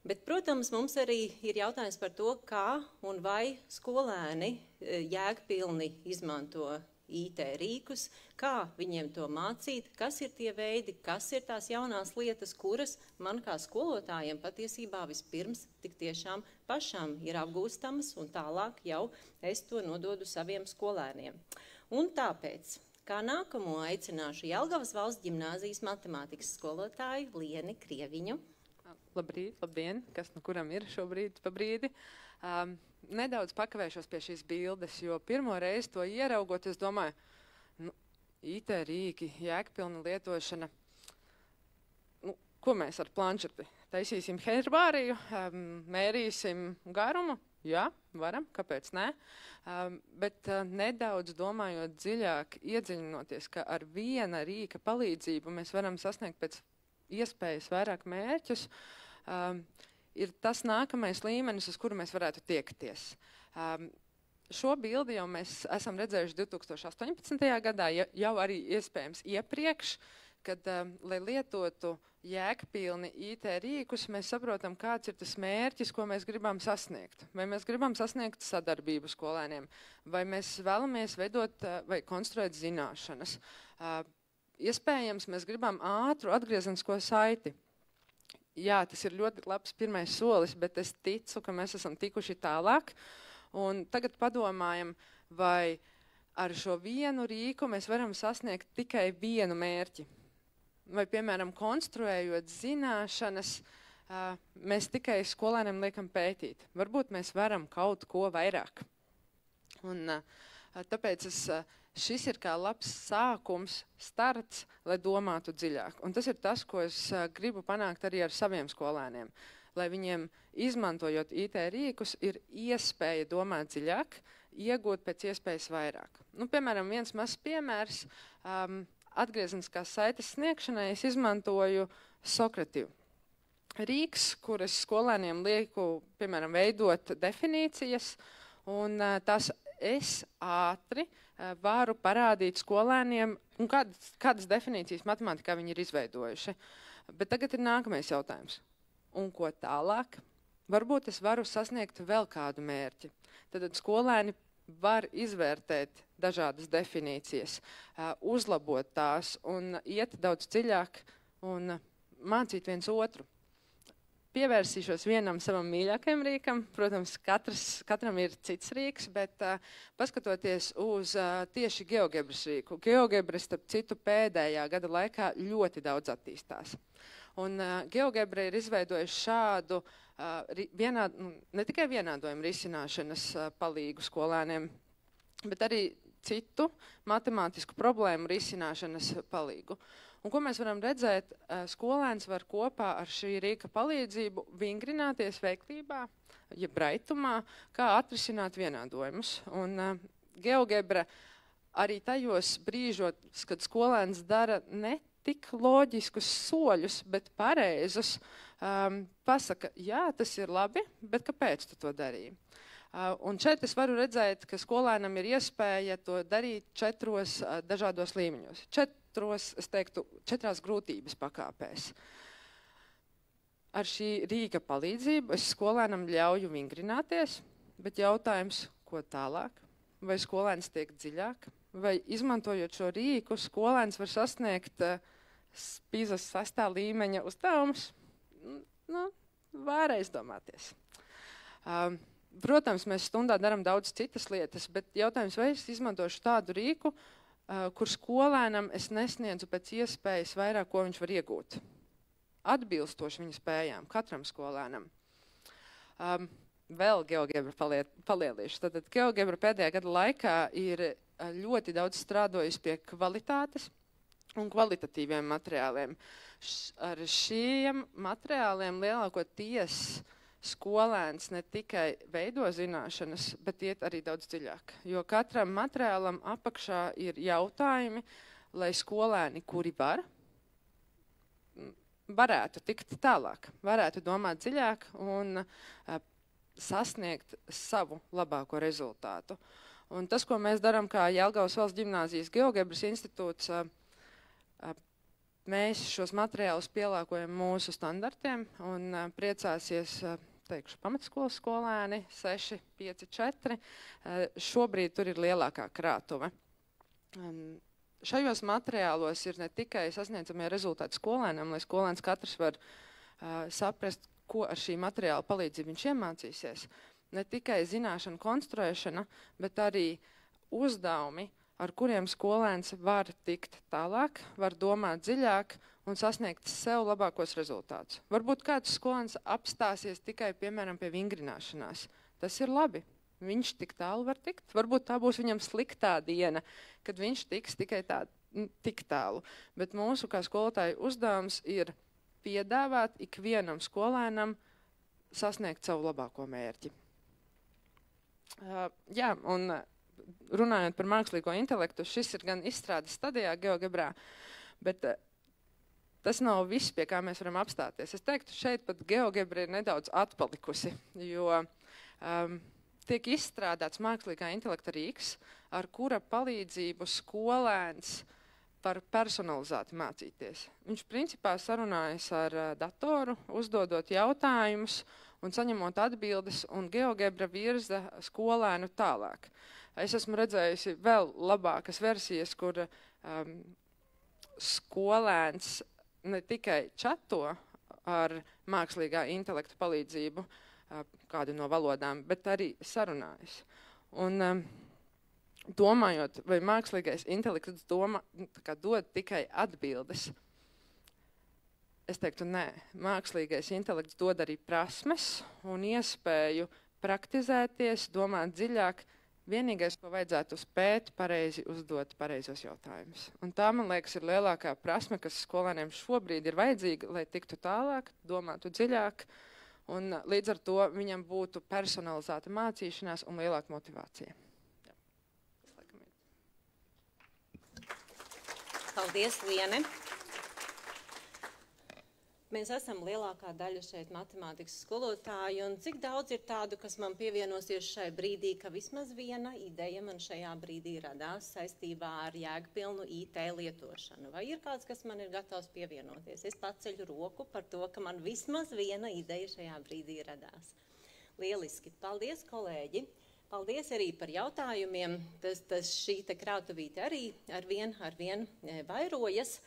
Bet, protams, mums arī ir jautājums par to, kā un vai skolēni jēgpilni izmanto IT rīkus, kā viņiem to mācīt, kas ir tie veidi, kas ir tās jaunās lietas, kuras man kā skolotājiem patiesībā vispirms tik tiešām pašām ir apgūstamas, un tālāk jau es to nododu saviem skolēniem. Un tāpēc, kā nākamo aicināšu Jelgavas valsts ģimnāzijas matemātikas skolotāju Lieni Krieviņu. Labrīt, labdien, kas nu kuram ir šobrīd pa brīdi. Nedaudz pakavēšos pie šīs bildes, jo pirmo reizi to ieraugot, es domāju, IT rīki, jēgpilna lietošana, ko mēs ar planšeti? Taisīsim herbāriju, mērīsim garumu? Jā, varam, kāpēc ne? Bet nedaudz domājot dziļāk, iedziļinoties, ka ar viena rīka palīdzību mēs varam sasniegt pēc iespējas vairāk mērķus, ir tas nākamais līmenis, uz kuru mēs varētu tiekties. Šo bildi jau mēs esam redzējuši 2018. gadā, jau arī iespējams iepriekš, kad, lai lietotu jēgpilni IT rīkus, mēs saprotam, kāds ir tas mērķis, ko mēs gribam sasniegt. Vai mēs gribam sasniegt sadarbību skolēniem, vai mēs vēlamies veidot vai konstruēt zināšanas. Iespējams, mēs gribam ātru atgriezenisko saiti. Jā, tas ir ļoti labs pirmais solis, bet es ticu, ka mēs esam tikuši tālāk. Un tagad padomājam, vai ar šo vienu rīku mēs varam sasniegt tikai vienu mērķi. Vai, piemēram, konstruējot zināšanas, mēs tikai skolēniem liekam pētīt. Varbūt mēs varam kaut ko vairāk. Un tāpēc šis ir kā labs sākums, starts, lai domātu dziļāk. Un tas ir tas, ko es gribu panākt arī ar saviem skolēniem. Lai viņiem, izmantojot IT rīkus, ir iespēja domāt dziļāk, iegūt pēc iespējas vairāk. Nu, piemēram, viens mazs piemērs, atgriezeniskās saites sniegšanai es izmantoju Sokratīvu. Rīks, kur es skolēniem lieku, piemēram, veidot definīcijas, un tās es ātri varu parādīt skolēniem, un kādas definīcijas matemātikā viņi ir izveidojuši. Bet tagad ir nākamais jautājums. Un ko tālāk? Varbūt es varu sasniegt vēl kādu mērķi. Tad skolēni var izvērtēt dažādas definīcijas, uzlabot tās un iet daudz dziļāk un mācīt viens otru. Pievērsīšos vienam savam mīļākajam rīkam. Protams, katram ir cits rīks, bet paskatoties uz tieši GeoGebras rīku. GeoGebra, starp citu, pēdējā gada laikā ļoti daudz attīstās. Un GeoGebra ir izveidojuši šādu ne tikai vienādojumu risināšanas palīgu skolēniem, bet arī citu matemātisku problēmu risināšanas palīgu. Un ko mēs varam redzēt, skolēns var kopā ar šī rīka palīdzību vingrināties veiklībā, jeb braitumā, kā atrisināt vienādojumus. Un GeoGebra arī tajos brīžos, kad skolēns dara ne tik loģiskus soļus, bet pareizus, pasaka, jā, tas ir labi, bet kāpēc tu to darīji? Un šeit es varu redzēt, ka skolēnam ir iespēja to darīt 4 dažādos līmeņos. 4 grūtības pakāpēs. Ar šī rīka palīdzību es skolēnam ļauju vingrināties, bet jautājums, ko tālāk? Vai skolēns tiek dziļāk? Vai izmantojot šo rīku, skolēns var sasniegt PISA 6. līmeņa uzdevumus? Var aizdomāties. Protams, mēs stundā darām daudz citas lietas, bet jautājums, vai es izmantošu tādu rīku, kur skolēnam es nesniedzu pēc iespējas vairāk, ko viņš var iegūt. Atbilstoši viņa spējām, katram skolēnam. Vēl GeoGebra palielīšu. Tad GeoGebra pēdējā gada laikā ir ļoti daudz strādājis pie kvalitātes un kvalitatīviem materiāliem. Ar šiem materiāliem lielākoties skolēns ne tikai veido zināšanas, bet iet arī daudz dziļāk. Jo katram materiālam apakšā ir jautājumi, lai skolēni, kuri varētu tikt tālāk, varētu domāt dziļāk un sasniegt savu labāko rezultātu. Un tas, ko mēs darām kā Jelgavas valsts ģimnāzijas Geogebras institūts, mēs šos materiālus pielāgojam mūsu standartiem un priecāsies, teikšu, pamatskolas skolēni 6, 5, 4. Šobrīd tur ir lielākā krātuve. Šajos materiālos ir ne tikai sasniedzamie rezultāti skolēnam, lai skolēns katrs var saprast, ko ar šī materiāla palīdzību viņš iemācīsies. Ne tikai zināšanu konstruēšana, bet arī uzdevumi, ar kuriem skolēns var tikt tālāk, var domāt dziļāk un sasniegt sev labākos rezultātus. Varbūt kāds skolēns apstāsies tikai, piemēram, pie vingrināšanās. Tas ir labi. Viņš tik tālu var tikt. Varbūt tā būs viņam sliktā diena, kad viņš tiks tikai tik tālu. Bet mūsu kā skolotāju uzdevums ir piedāvāt ikvienam skolēnam sasniegt savu labāko mērķi. Jā, un runājot par mākslīgo intelektu, šis ir gan izstrādes stadijā GeoGebrā, bet tas nav viss, pie kā mēs varam apstāties. Es teiktu, šeit pat GeoGebra ir nedaudz atpalikusi, jo tiek izstrādāts mākslīgā intelekta rīks, ar kura palīdzību skolēns var personalizēti mācīties. Viņš principā sarunājas ar datoru, uzdodot jautājumus un saņemot atbildes, un GeoGebra virza skolēnu tālāk. Es esmu redzējusi vēl labākas versijas, kur skolēns ne tikai čato ar mākslīgā intelekta palīdzību, kādu no valodām, bet arī sarunājas. Un domājot, vai mākslīgais intelekts dod tikai atbildes, es teiktu, nē. Mākslīgais intelekts dod arī prasmes un iespēju praktizēties, domāt dziļāk. Vienīgais, ko vajadzētu spēt, pareizi uzdot pareizos jautājumus. Un tā, man liekas, ir lielākā prasme, kas skolēniem šobrīd ir vajadzīga, lai tiktu tālāk, domātu dziļāk, un līdz ar to viņam būtu personalizēta mācīšanās un lielāka motivācija. Jā. Paldies, Liene! Mēs esam lielākā daļa šeit matemātikas skolotāji, un cik daudz ir tādu, kas man pievienosies šai brīdī, ka vismaz viena ideja man šajā brīdī radās saistībā ar jēgpilnu IT lietošanu. Vai ir kāds, kas man ir gatavs pievienoties? Es paceļu roku par to, ka man vismaz viena ideja šajā brīdī radās. Lieliski! Paldies, kolēģi! Paldies arī par jautājumiem. Šī te krautuvīte arī arvien vairojas.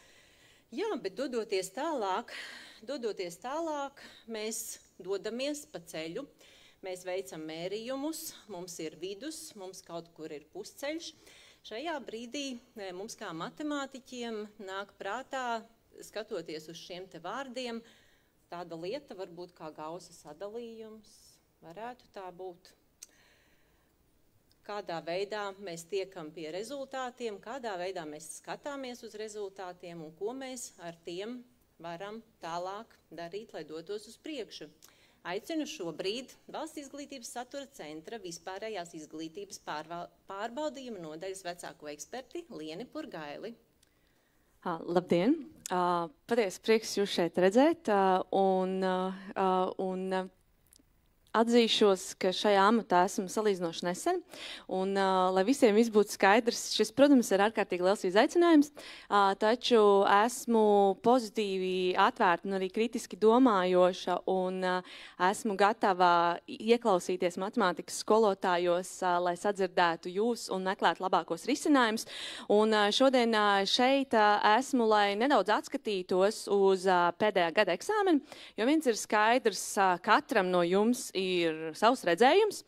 Jā, bet dodoties tālāk, mēs dodamies pa ceļu, mēs veicam mērījumus, mums ir vidus, mums kaut kur ir pusceļš. Šajā brīdī mums kā matemātiķiem nāk prātā, skatoties uz šiem te vārdiem, tāda lieta varbūt kā Gausa sadalījums, varētu tā būt. Kādā veidā mēs tiekam pie rezultātiem, kādā veidā mēs skatāmies uz rezultātiem un ko mēs ar tiem varam tālāk darīt, lai dotos uz priekšu. Aicinu šobrīd Valsts izglītības satura centra vispārējās izglītības pārbaudījuma nodaļas vecāko eksperti Lieni Purgaili. Labdien! Patiesi prieks jūs šeit redzēt un atzīšos, ka šajā amatā esmu salīdzinoši nesen, un, lai visiem viss būtu skaidrs, šis, protams, ir ārkārtīgi liels izaicinājums, taču esmu pozitīvi atvērta un arī kritiski domājoša, un esmu gatava ieklausīties matemātikas skolotājos, lai sadzirdētu jūs un meklētu labākos risinājumus. Un šodien šeit esmu, lai nedaudz atskatītos uz pēdējā gada eksāmenu, jo viens ir skaidrs, katram no jums ir savs redzējums.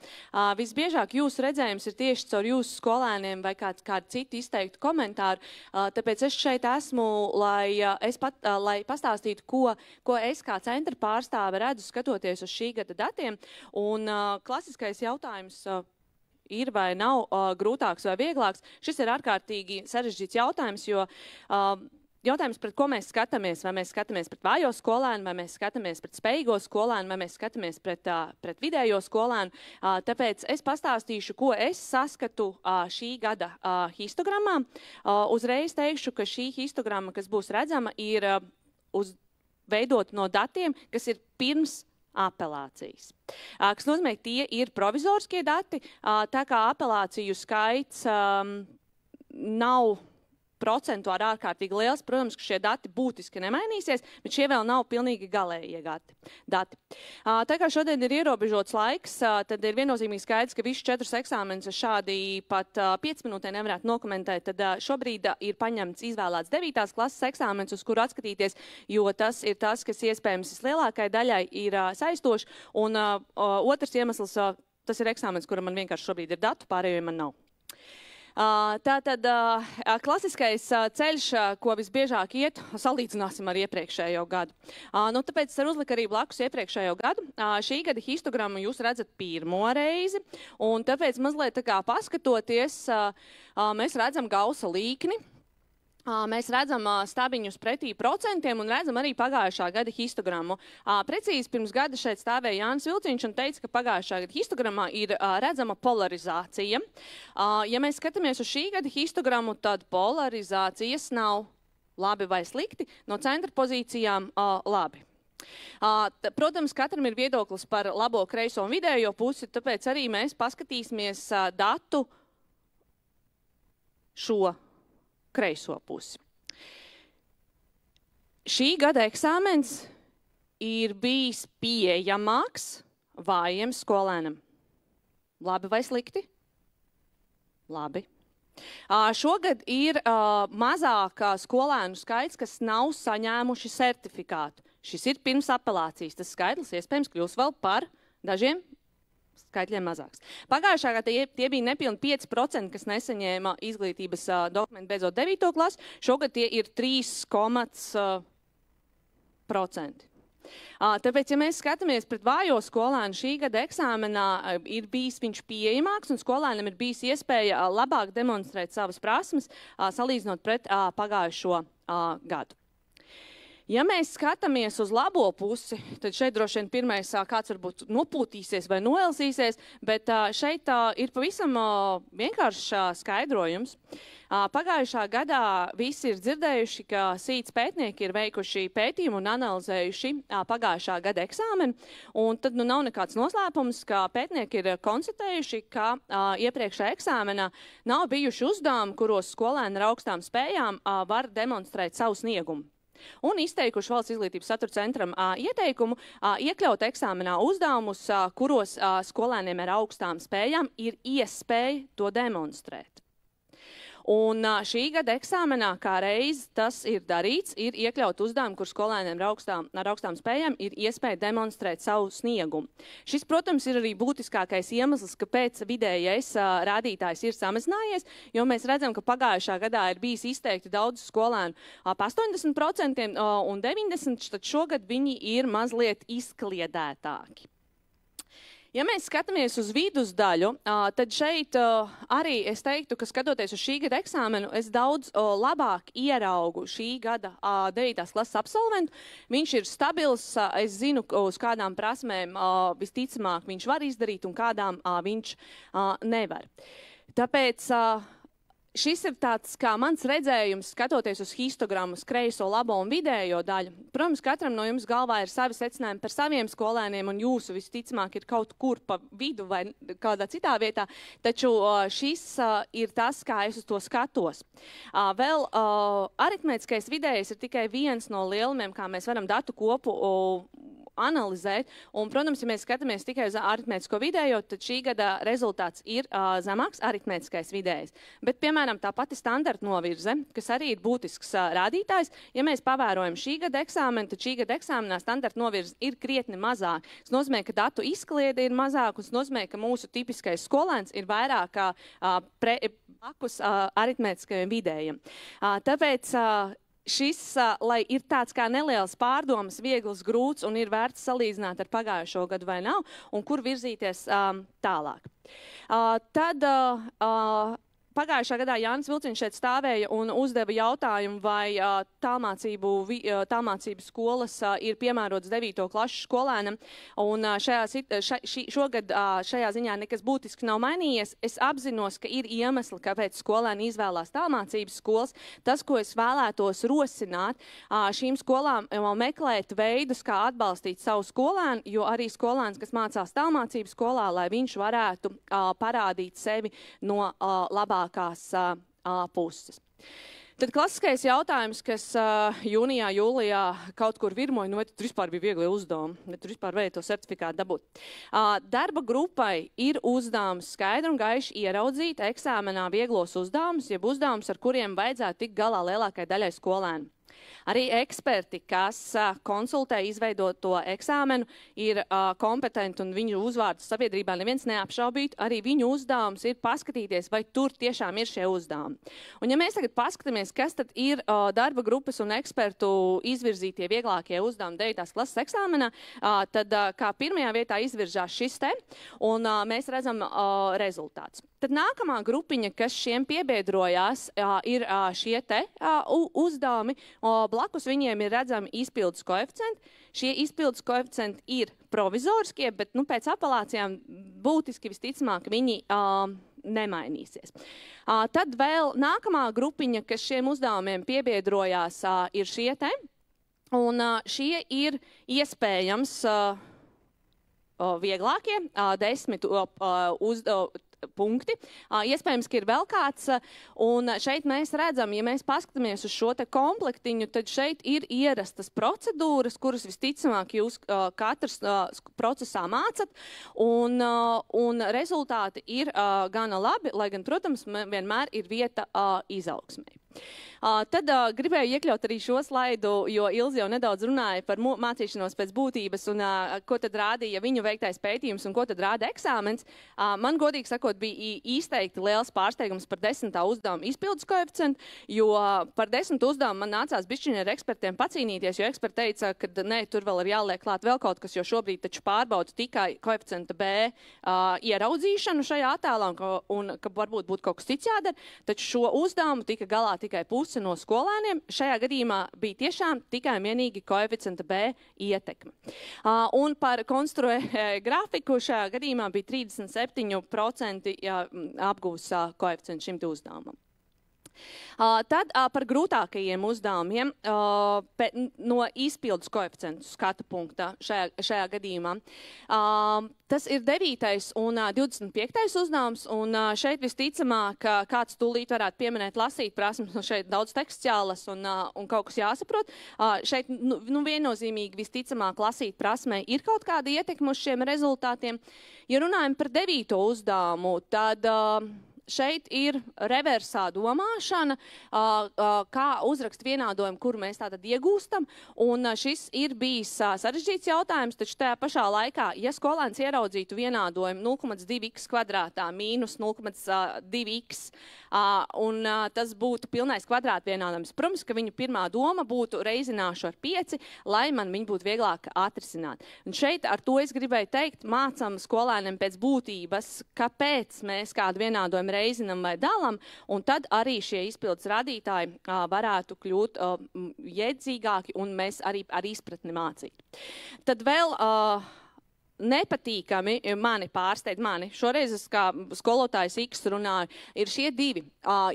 Visbiežāk jūsu redzējums ir tieši caur jūsu skolēniem vai kādu citu izteiktu komentāru. Tāpēc es šeit esmu, lai pastāstītu, ko es kā centra pārstāve redzu skatoties uz šī gada datiem. Un klasiskais jautājums ir vai nav grūtāks vai vieglāks. Šis ir ārkārtīgi sarežģīts jautājums, jo jautājums, pret ko mēs skatāmies, vai mēs skatāmies pret vājo skolēnu, vai mēs skatāmies pret spējīgo skolēnu, vai mēs skatāmies pret vidējo skolēnu. Tāpēc es pastāstīšu, ko es saskatu šī gada histogrammā. Uzreiz teikšu, ka šī histogramma, kas būs redzama, ir veidota no datiem, kas ir pirms apelācijas. Kas nozīmē, ka tie ir provizoriskie dati, tā kā apelāciju skaits nav procentuāli ārkārtīgi liels. Protams, ka šie dati būtiski nemainīsies, bet šie vēl nav pilnīgi galējie dati. Tā kā šodien ir ierobežots laiks, tad ir viennozīmīgi skaidrs, ka visus 4 eksāmenus šādi pat 5 minūtē nevarētu nokomentēt. Tad šobrīd ir paņemts izvēlēts 9. klases eksāmens, uz kuru atskatīties, jo tas ir tas, kas iespējams vislielākai daļai ir saistoši. Un otrs iemesls, tas ir eksāmens, kura man vienkārši šobrīd ir datu, pārējo man nav. Tātad klasiskais ceļš, ko visbiežāk iet, salīdzināsim ar iepriekšējo gadu. Tāpēc es uzliku arī blakus iepriekšējo gadu. Šī gada histogrammu jūs redzat pirmo reizi, un tāpēc mazliet tā kā paskatoties, mēs redzam gausa līkni. Mēs redzam stabiņus pretī procentiem un redzam arī pagājušā gada histogrammu. Precīzi pirms gada šeit stāvēja Jānis Vilciņš un teica, ka pagājušā gada histogrammā ir redzama polarizācija. Ja mēs skatāmies uz šī gada histogrammu, tad polarizācijas nav labi vai slikti, no centra pozīcijām labi. Protams, katram ir viedoklis par labo, kreiso un vidējo pusi, tāpēc arī mēs paskatīsimies datu šo kreiso pusi. Šī gada eksāmens ir bijis pieejamāks vājiem skolēnam. Labi vai slikti? Labi. Šogad ir mazāk skolēnu skaits, kas nav saņēmuši certifikātu. Šis ir pirms apelācijas. Tas skaitlis iespējams kļūs vēl par dažiem skaitļiem mazāks. Pagājušā gadā tie bija nepilni 5%, kas nesaņēma izglītības dokumentu beidzot 9. klasi. Šogad tie ir 3,%. Tāpēc, ja mēs skatāmies pret vājo skolēnu, šī gada eksāmenā ir bijis viņš pieejamāks un skolēnam ir bijis iespēja labāk demonstrēt savas prasmes, salīdzinot pret pagājušo gadu. Ja mēs skatāmies uz labo pusi, tad šeit droši vien pirmais kāds varbūt nopūtīsies vai noelsīsies, bet šeit ir pavisam vienkāršs skaidrojums. Pagājušā gadā visi ir dzirdējuši, ka SīTS pētnieki ir veikuši pētījumu un analizējuši pagājušā gada eksāmenu, un tad nav nekāds noslēpums, ka pētnieki ir konstatējuši, ka iepriekšējā eksāmenā nav bijuši uzdevumi, kuros skolēni ar augstām spējām var demonstrēt savu sniegumu. Un izteikuši Valsts izglītības satura centram ieteikumu iekļaut eksāmenā uzdevumus, kuros skolēniem ar augstām spējām ir iespēja to demonstrēt. Un šī gada eksāmenā kā reiz tas ir darīts, ir iekļaut uzdevumu, kur skolēniem ar augstām spējām ir iespēja demonstrēt savu sniegumu. Šis, protams, ir arī būtiskākais iemesls, kāpēc vidējais rādītājs ir samazinājies, jo mēs redzam, ka pagājušā gadā ir bijis izteikti daudz skolēnu ap 80% un 90%, tad šogad viņi ir mazliet izkliedētāki. Ja mēs skatāmies uz vidusdaļu, tad šeit arī es teiktu, ka skatoties uz šī gada eksāmenu, es daudz labāk ieraugu šī gada 9. klases absolventu. Viņš ir stabils, es zinu, uz kādām prasmēm visticamāk viņš var izdarīt un kādām viņš nevar. Tāpēc šis ir tāds kā mans redzējums, skatoties uz histogrammu, kreiso, labo un vidējo daļu. Protams, katram no jums galvā ir savi secinājumi par saviem skolēniem, un jūsu visticamāk ir kaut kur pa vidu vai kādā citā vietā, taču šis ir tas, kā es uz to skatos. Vēl aritmētiskais vidējais ir tikai viens no lielumiem, kā mēs varam datu kopu analizēt, un, protams, ja mēs skatāmies tikai uz aritmētisko vidējo, tad šī gada rezultāts ir zemāks aritmētiskais vidējs. Bet, piemēram, tā pati standarta novirze, kas arī ir būtisks rādītājs, ja mēs pavērojam šī gada eksāmenu, tad šī gada eksāmenā standarta novirze ir krietni mazāk. Tas nozīmē, ka datu izkliede ir mazāk, un tas nozīmē, ka mūsu tipiskais skolēns ir vairāk blakus aritmētiskajiem vidējiem. Tāpēc šis, lai ir tāds kā neliels pārdomas, viegls, grūts un ir vērts salīdzināt ar pagājušo gadu vai nav, un kur virzīties tālāk. Tad Pagājušā gadā Jānis Vilciņš šeit stāvēja un uzdeva jautājumu, vai tālmācību skolas ir piemērots 9. klašu skolēnam. Un šogad šajā ziņā nekas būtiski nav mainījies. Es apzinos, ka ir iemesli, kāpēc skolēni izvēlās tālmācības skolas. Tas, ko es vēlētos rosināt, šīm skolām meklēt veidus, kā atbalstīt savu skolēnu, jo arī skolēns, kas mācās tālmācības skolā, lai viņš varētu parādīt sevi no labākās puses. Tad klasiskais jautājums, kas jūnijā, jūlijā kaut kur virmoja, vai tur vispār bija viegli uzdevumi, vai tur vispār vajag to certifikātu dabūt. Darba grupai ir uzdevums skaidri un gaiši ieraudzīt eksāmenā vieglos uzdevumus, jeb uzdevumus, ar kuriem vajadzētu tikt galā lielākai daļai skolēnu. Arī eksperti, kas konsultē izveidoto eksāmenu, ir kompetenti un viņu uzvārdus sabiedrībā neviens neapšaubītu. Arī viņu uzdevums ir paskatīties, vai tur tiešām ir šie uzdevumi. Un ja mēs tagad paskatāmies, kas tad ir darba grupas un ekspertu izvirzītie vieglākie uzdevumi 9. klases eksāmenā, tad kā pirmajā vietā izvirzās šis te, un mēs redzam rezultātus. Tad nākamā grupiņa, kas šiem piebiedrojās, ir šie te uzdevumi. Blakus viņiem ir redzami izpildes koeficienti. Šie izpildes koeficienti ir provizoriskie, bet pēc apelācijām būtiski visticamāk viņi nemainīsies. Tad vēl nākamā grupiņa, kas šiem uzdevumiem piebiedrojās, ir šie te. Un šie ir iespējams vieglākie 10 punkti. Iespējams, ka ir vēl kāds, un šeit mēs redzam, ja mēs paskatāmies uz šo te komplektiņu, tad šeit ir ierastas procedūras, kuras visticamāk jūs katrs procesā mācat, un rezultāti ir gana labi, lai gan, protams, vienmēr ir vieta izaugsmei. Tad gribēju iekļaut arī šo slaidu, jo Ilze jau nedaudz runāja par mācīšanos pēc būtības un ko tad rādīja viņu veiktais pētījums un ko tad rāda eksāmens. Man, godīgi sakot, bija izteikti liels pārsteigums par 10. uzdevumu izpildus koeficientu, jo par 10 uzdevumu man nācās bišķiņi ar ekspertiem pacīnīties, jo eksperti teica, ka nē, tur vēl ir jāliek klāt vēl kaut kas, jo šobrīd taču pārbauda tikai koeficienta B ieraudzīšanu šajā attēlā un ka varbūt būtu kaut kas cits jādara, taču šo uzdevumu tika galā tikai pusi no skolēniem. Šajā gadījumā bija tiešām tikai vienīgi koeficienta B ietekme. Un par konstruē grafiku šajā gadījumā bija 37% apgūs koeficients šim uzdevumam. Tad par grūtākajiem uzdevumiem no izpildus koeficientu skatu punkta šajā gadījumā. Tas ir 9. un 25. uzdevums, un šeit visticamāk, kāds tūlīt varētu pieminēt lasīt prasmes, un šeit daudz teksts jālas un kaut kas jāsaprot. Šeit viennozīmīgi visticamāk lasīt prasmē ir kaut kāda ietekme uz šiem rezultātiem. Ja runājam par 9. uzdevumu, tad šeit ir reversā domāšana, kā uzrakst vienādojumu, kuru mēs tātad iegūstam, un šis ir bijis sarežģīts jautājums, taču tajā pašā laikā, ja skolēns ieraudzītu vienādojumu 0,2x kvadrātā mīnus 0,2x, un tas būtu pilnais kvadrāta vienādojums, protams, ka viņu pirmā doma būtu reizināšu ar 5, lai man viņu būtu vieglāk atrisināt. Un šeit ar to es gribēju teikt, mācam skolēniem pēc būtības, kāpēc mēs kādu vienādojumu reizinam vai dalam, un tad arī šie izpildes radītāji varētu kļūt jēdzīgāki un mēs arī ar izpratni mācīt. Tad vēl nepatīkami mani šoreiz es kā skolotājs X runāju, ir šie divi,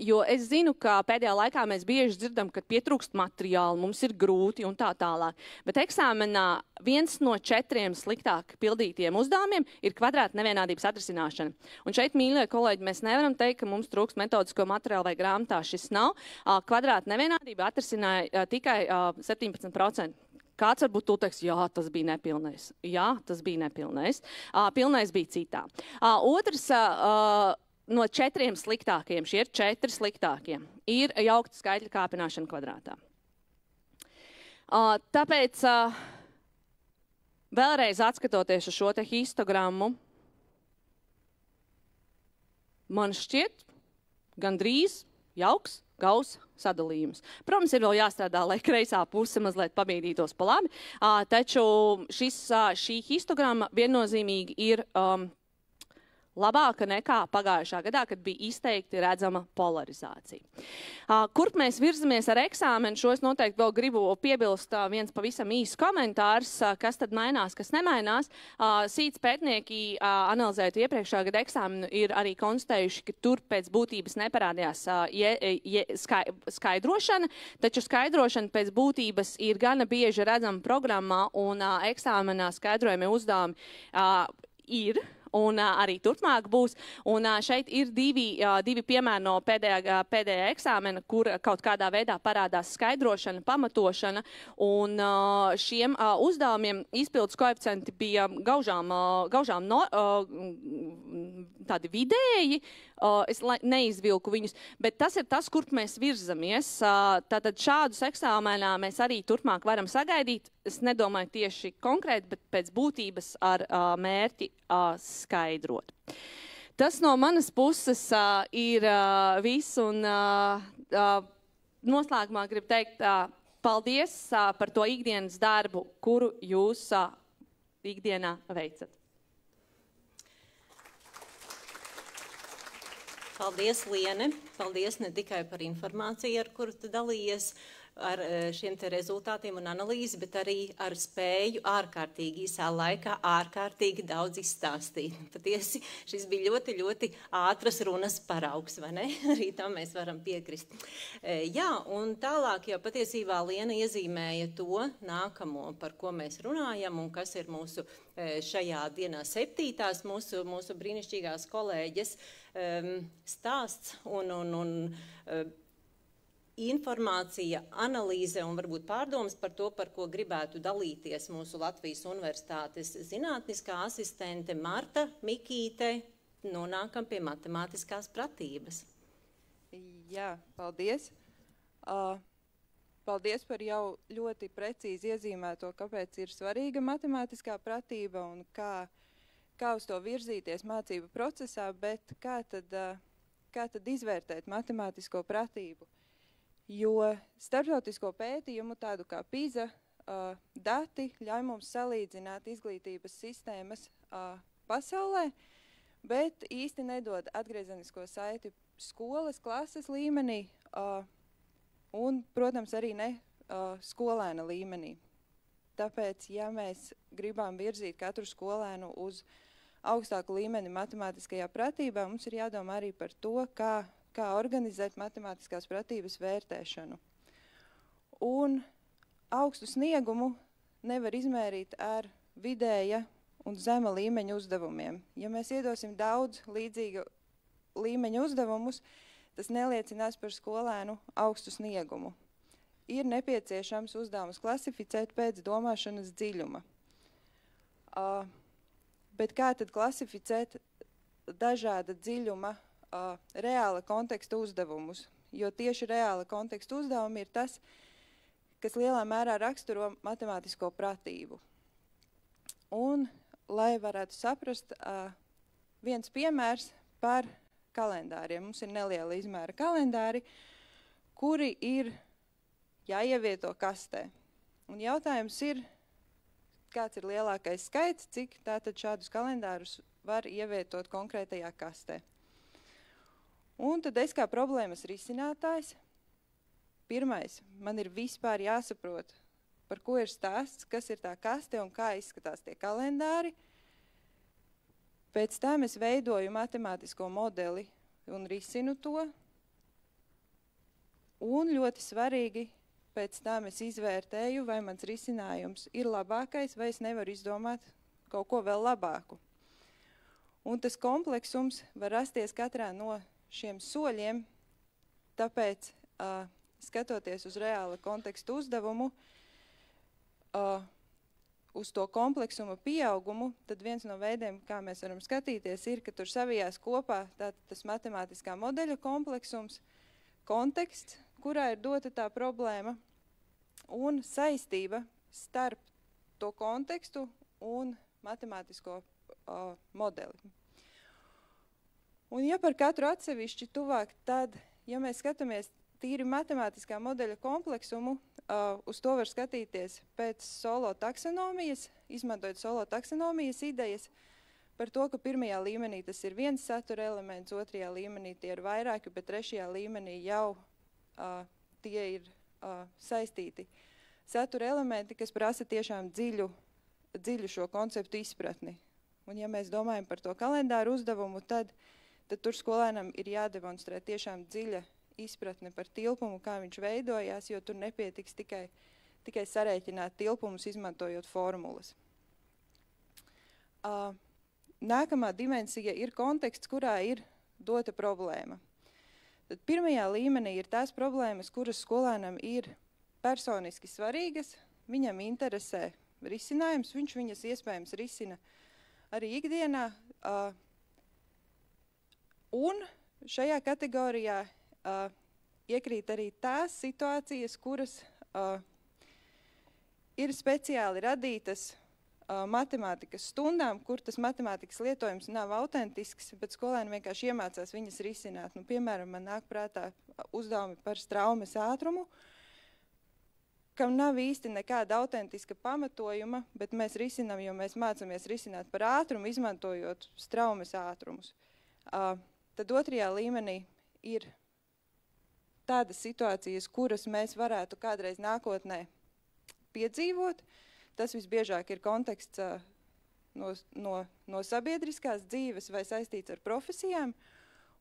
jo es zinu, ka pēdējā laikā mēs bieži dzirdam, ka pietrūkst materiālu, mums ir grūti un tā tālāk, bet eksāmenā 1 no 4 sliktāk pildītiem uzdevumiem ir kvadrāta nevienādības atrisināšana. Un šeit, mīļie kolēģi, mēs nevaram teikt, ka mums trūkst metodisko materiālu vai grāmatā, šis nav. Kvadrāta nevienādība atrisināja tikai 17%. Kāds varbūt tu teiks, jā, tas bija nepilnais. Jā, tas bija nepilnais. Pilnais bija citā. Otrs, no 4 sliktākiem, šie ir 4 sliktākie, ir jaukta skaitļa kāpināšana kvadrātā. Tāpēc, vēlreiz atskatoties uz šo te histogrammu, man šķiet gandrīz jauks, gaus sadalījums. Protams, ir vēl jāstrādā, lai kreisā puse mazliet pabīdītos pa labi, taču šī histogramma viennozīmīgi ir labāka nekā pagājušā gadā, kad bija izteikti redzama polarizācija. Kur mēs virzamies ar eksāmenu, šo es noteikti vēl gribu piebilst viens pavisam īsts komentārs, kas tad mainās, kas nemainās. Sīts pētnieki analizējot iepriekšā gada eksāmenu ir arī konstatējuši, ka tur pēc būtības neparādījās skaidrošana, taču skaidrošana pēc būtības ir gana bieži redzama programmā un eksāmenā skaidrojumie uzdevumi ir. Un arī turpmāk būs. Un šeit ir divi piemēri no pēdējā eksāmena, kur kaut kādā veidā parādās skaidrošana, pamatošana. Un šiem uzdevumiem izpildus koeficienti bija gaužām tādi vidēji. Es neizvilku viņus, bet tas ir tas, kur mēs virzamies. Tātad šādus eksāmenā mēs arī turpmāk varam sagaidīt. Es nedomāju tieši konkrēti, bet pēc būtības ar mērķi skaidrot. Tas no manas puses ir viss, un noslēgumā gribu teikt paldies par to ikdienas darbu, kuru jūs ikdienā veicat. Paldies, Liene. Paldies ne tikai par informāciju, ar kuru tu dalījies, ar šiem te rezultātiem un analīzi, bet arī ar spēju ārkārtīgi īsā laikā ārkārtīgi daudz izstāstīt. Patiesi, šis bija ļoti, ļoti ātras runas paraugs, vai ne? Arī tam mēs varam piekrist. Jā, un tālāk jau patiesībā Liena iezīmēja to nākamo, par ko mēs runājam, un kas ir mūsu šajā dienā 7. mūsu brīnišķīgās kolēģes stāsts un informācija, analīze un varbūt pārdomas par to, par ko gribētu dalīties mūsu Latvijas Universitātes zinātniskā asistente Marta Mikīte. Nonākam pie matemātiskās pratības. Jā, paldies. Paldies par jau ļoti precīzi iezīmēto, kāpēc ir svarīga matemātiskā pratība un kā uz to virzīties mācību procesā, bet kā tad izvērtēt matemātisko pratību. Jo starptautisko pētījumu, tādu kā PISA, dati ļauj mums salīdzināt izglītības sistēmas pasaulē, bet īsti nedod atgriezenisko saiti skolas, klases līmenī un, protams, arī ne skolēna līmenī. Tāpēc, ja mēs gribam virzīt katru skolēnu uz augstāku līmeni matemātiskajā pratībā, mums ir jādomā arī par to, kā organizēt matemātiskās pratības vērtēšanu. Un augstu sniegumu nevar izmērīt ar vidēja un zema līmeņa uzdevumiem. Ja mēs iedosim daudz līdzīga līmeņa uzdevumus, tas neliecinās par skolēnu augstu sniegumu. Ir nepieciešams uzdevumus klasificēt pēc domāšanas dziļuma. Bet kā tad klasificēt dažāda dziļuma reāla konteksta uzdevumus, jo tieši reāla konteksta uzdevumi ir tas, kas lielā mērā raksturo matemātisko pratību. Un, lai varētu saprast, viens piemērs par kalendāriem. Mums ir neliela izmēra kalendāri, kuri ir jāievieto kastē. Un jautājums ir, kāds ir lielākais skaits, cik tātad šādus kalendārus var ievietot konkrētajā kastē. Un tad es kā problēmas risinātājs, pirmais, man ir vispār jāsaprot, par ko ir stāsts, kas ir tā kaste un kā izskatās tie kalendāri. Pēc tam es veidoju matemātisko modeli un risinu to. Un ļoti svarīgi, pēc tam es izvērtēju, vai mans risinājums ir labākais, vai es nevaru izdomāt kaut ko vēl labāku. Un tas kompleksums var rasties katrā no šiem soļiem, tāpēc, skatoties uz reāla konteksta uzdevumu, uz to kompleksuma pieaugumu, tad viens no veidiem, kā mēs varam skatīties, ir, ka tur savijās kopā tas matemātiskā modeļa kompleksums, konteksts, kurā ir dota tā problēma, un saistība starp to kontekstu un matemātisko modeli. Un ja par katru atsevišķi tuvāk, tad, ja mēs skatāmies tīri matemātiskā modeļa kompleksumu, uz to var skatīties pēc solo taksonomijas, izmantojot solo taksonomijas idejas, par to, ka pirmajā līmenī tas ir viens satura elements, otrajā līmenī tie ir vairāki, bet trešajā līmenī jau tie ir saistīti satura elementi, kas prasa tiešām dziļu šo konceptu izpratni. Un ja mēs domājam par to kalendāru uzdevumu, tad tur skolēnam ir jādemonstrē tiešām dziļa izpratne par tilpumu, kā viņš veidojās, jo tur nepietiks tikai sarēķināt tilpumus, izmantojot formulas. Nākamā dimensija ir konteksts, kurā ir dota problēma. Tad pirmajā līmenī ir tās problēmas, kuras skolēnam ir personiski svarīgas, viņam interesē risinājums, viņš viņas iespējams risina arī ikdienā, un šajā kategorijā iekrīt arī tās situācijas, kuras ir speciāli radītas matemātikas stundām, kur tas matemātikas lietojums nav autentisks, bet skolēni vienkārši iemācās viņas risināt. Nu, piemēram, man nāk prātā uzdevumi par straumes ātrumu, kam nav īsti nekāda autentiska pamatojuma, bet mēs risinām, jo mēs mācāmies risināt par ātrumu, izmantojot straumes ātrumus. Tad otrajā līmenī ir tādas situācijas, kuras mēs varētu kādreiz nākotnē piedzīvot. Tas visbiežāk ir konteksts no sabiedriskās dzīves vai saistīts ar profesijām.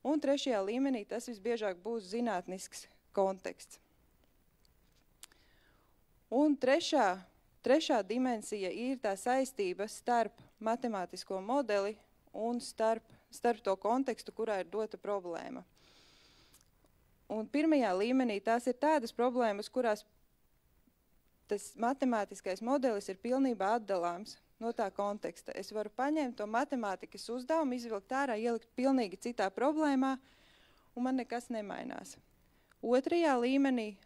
Un trešajā līmenī tas visbiežāk būs zinātnisks konteksts. Un trešā dimensija ir tā saistība starp matemātisko modeli un starp to kontekstu, kurā ir dota problēma. Un pirmajā līmenī tās ir tādas problēmas, kurās tas matemātiskais modelis ir pilnībā atdalāms no tā konteksta. Es varu paņemt to matemātikas uzdevumu, izvilkt ārā, ielikt pilnīgi citā problēmā, un man nekas nemainās. Otrajā līmenī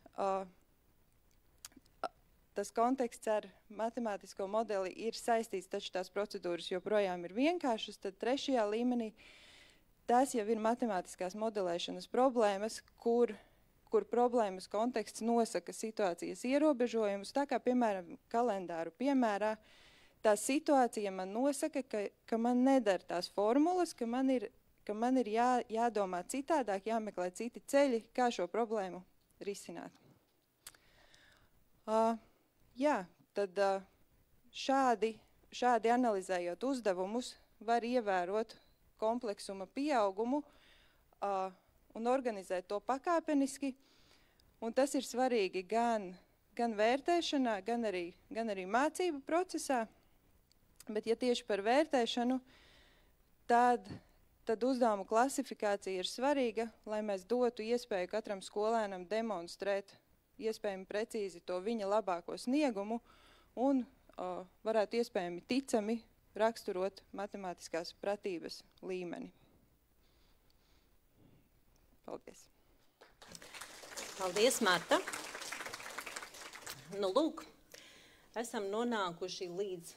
tas konteksts ar matemātisko modeli ir saistīts, taču tās procedūras joprojām ir vienkāršas, tad trešajā līmenī tās jau ir matemātiskās modelēšanas problēmas, kur problēmas konteksts nosaka situācijas ierobežojumus, tā kā, piemēram, kalendāru piemērā, tā situācija man nosaka, ka man nedara tās formulas, ka man ir jādomā citādāk, jāmeklē citi ceļi, kā šo problēmu risināt. Tad šādi analizējot uzdevumus var ievērot kompleksuma pieaugumu un organizēt to pakāpeniski. Un tas ir svarīgi gan vērtēšanā, gan arī mācību procesā. Bet ja tieši par vērtēšanu, tad uzdevumu klasifikācija ir svarīga, lai mēs dotu iespēju katram skolēnam demonstrēt iespējami precīzi to viņa labāko sniegumu un varētu iespējami ticami raksturot matemātiskās pratības līmeni. Paldies. Paldies, Marta. Nu, lūk, esam nonākuši līdz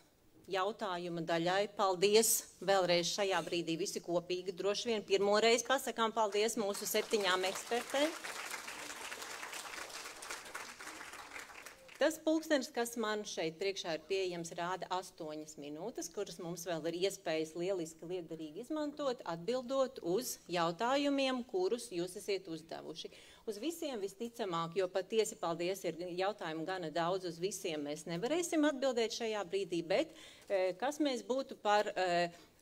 jautājuma daļai. Paldies vēlreiz šajā brīdī visi kopīgi. Droši vien pirmoreiz pasakām paldies mūsu 7 ekspertēm. Tas pulkstenis, kas man šeit priekšā ir pieejams, rāda 8 minūtes, kuras mums vēl ir iespējas lieliski liederīgi izmantot, atbildot uz jautājumiem, kurus jūs esiet uzdevuši. Uz visiem visticamāk, jo patiesi paldies, ir jautājumu gana daudz, uz visiem mēs nevarēsim atbildēt šajā brīdī, bet kas mēs būtu par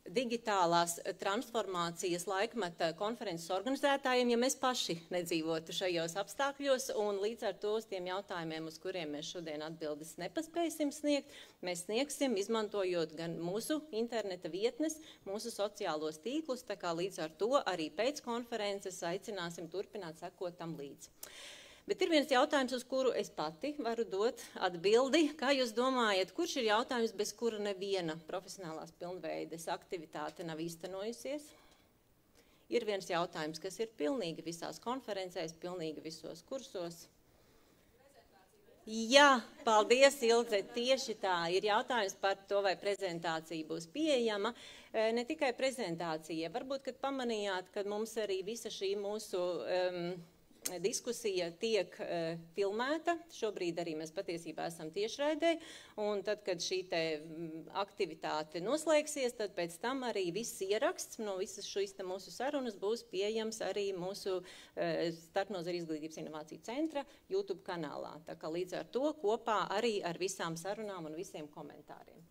digitālās transformācijas laikmeta konferences organizētājiem, ja mēs paši nedzīvotu šajos apstākļos, un līdz ar to uz tiem jautājumiem, uz kuriem mēs šodien atbildes nepaspēsim sniegt, mēs sniegsim, izmantojot gan mūsu interneta vietnes, mūsu sociālos tīklus, tā kā līdz ar to arī pēc konferences aicināsim turpināt sekot tam līdzi. Bet ir viens jautājums, uz kuru es pati varu dot atbildi. Kā jūs domājat, kurš ir jautājums, bez kura neviena profesionālās pilnveides aktivitāte nav īstenojusies? Ir viens jautājums, kas ir pilnīgi visās konferencēs, pilnīgi visos kursos. Jā, paldies, Ilze, tieši tā. Ir jautājums par to, vai prezentācija būs pieejama. Ne tikai prezentācija. Varbūt, kad pamanījāt, ka mums arī visa šī mūsu diskusija tiek filmēta. Šobrīd arī mēs patiesībā esam tiešraidē, un tad, kad šī te aktivitāte noslēgsies, tad pēc tam arī viss ieraksts no visas šīs te mūsu sarunas būs pieejams arī mūsu Starpnozara izglītības inovāciju centra YouTube kanālā. Tā kā līdz ar to kopā arī ar visām sarunām un visiem komentāriem.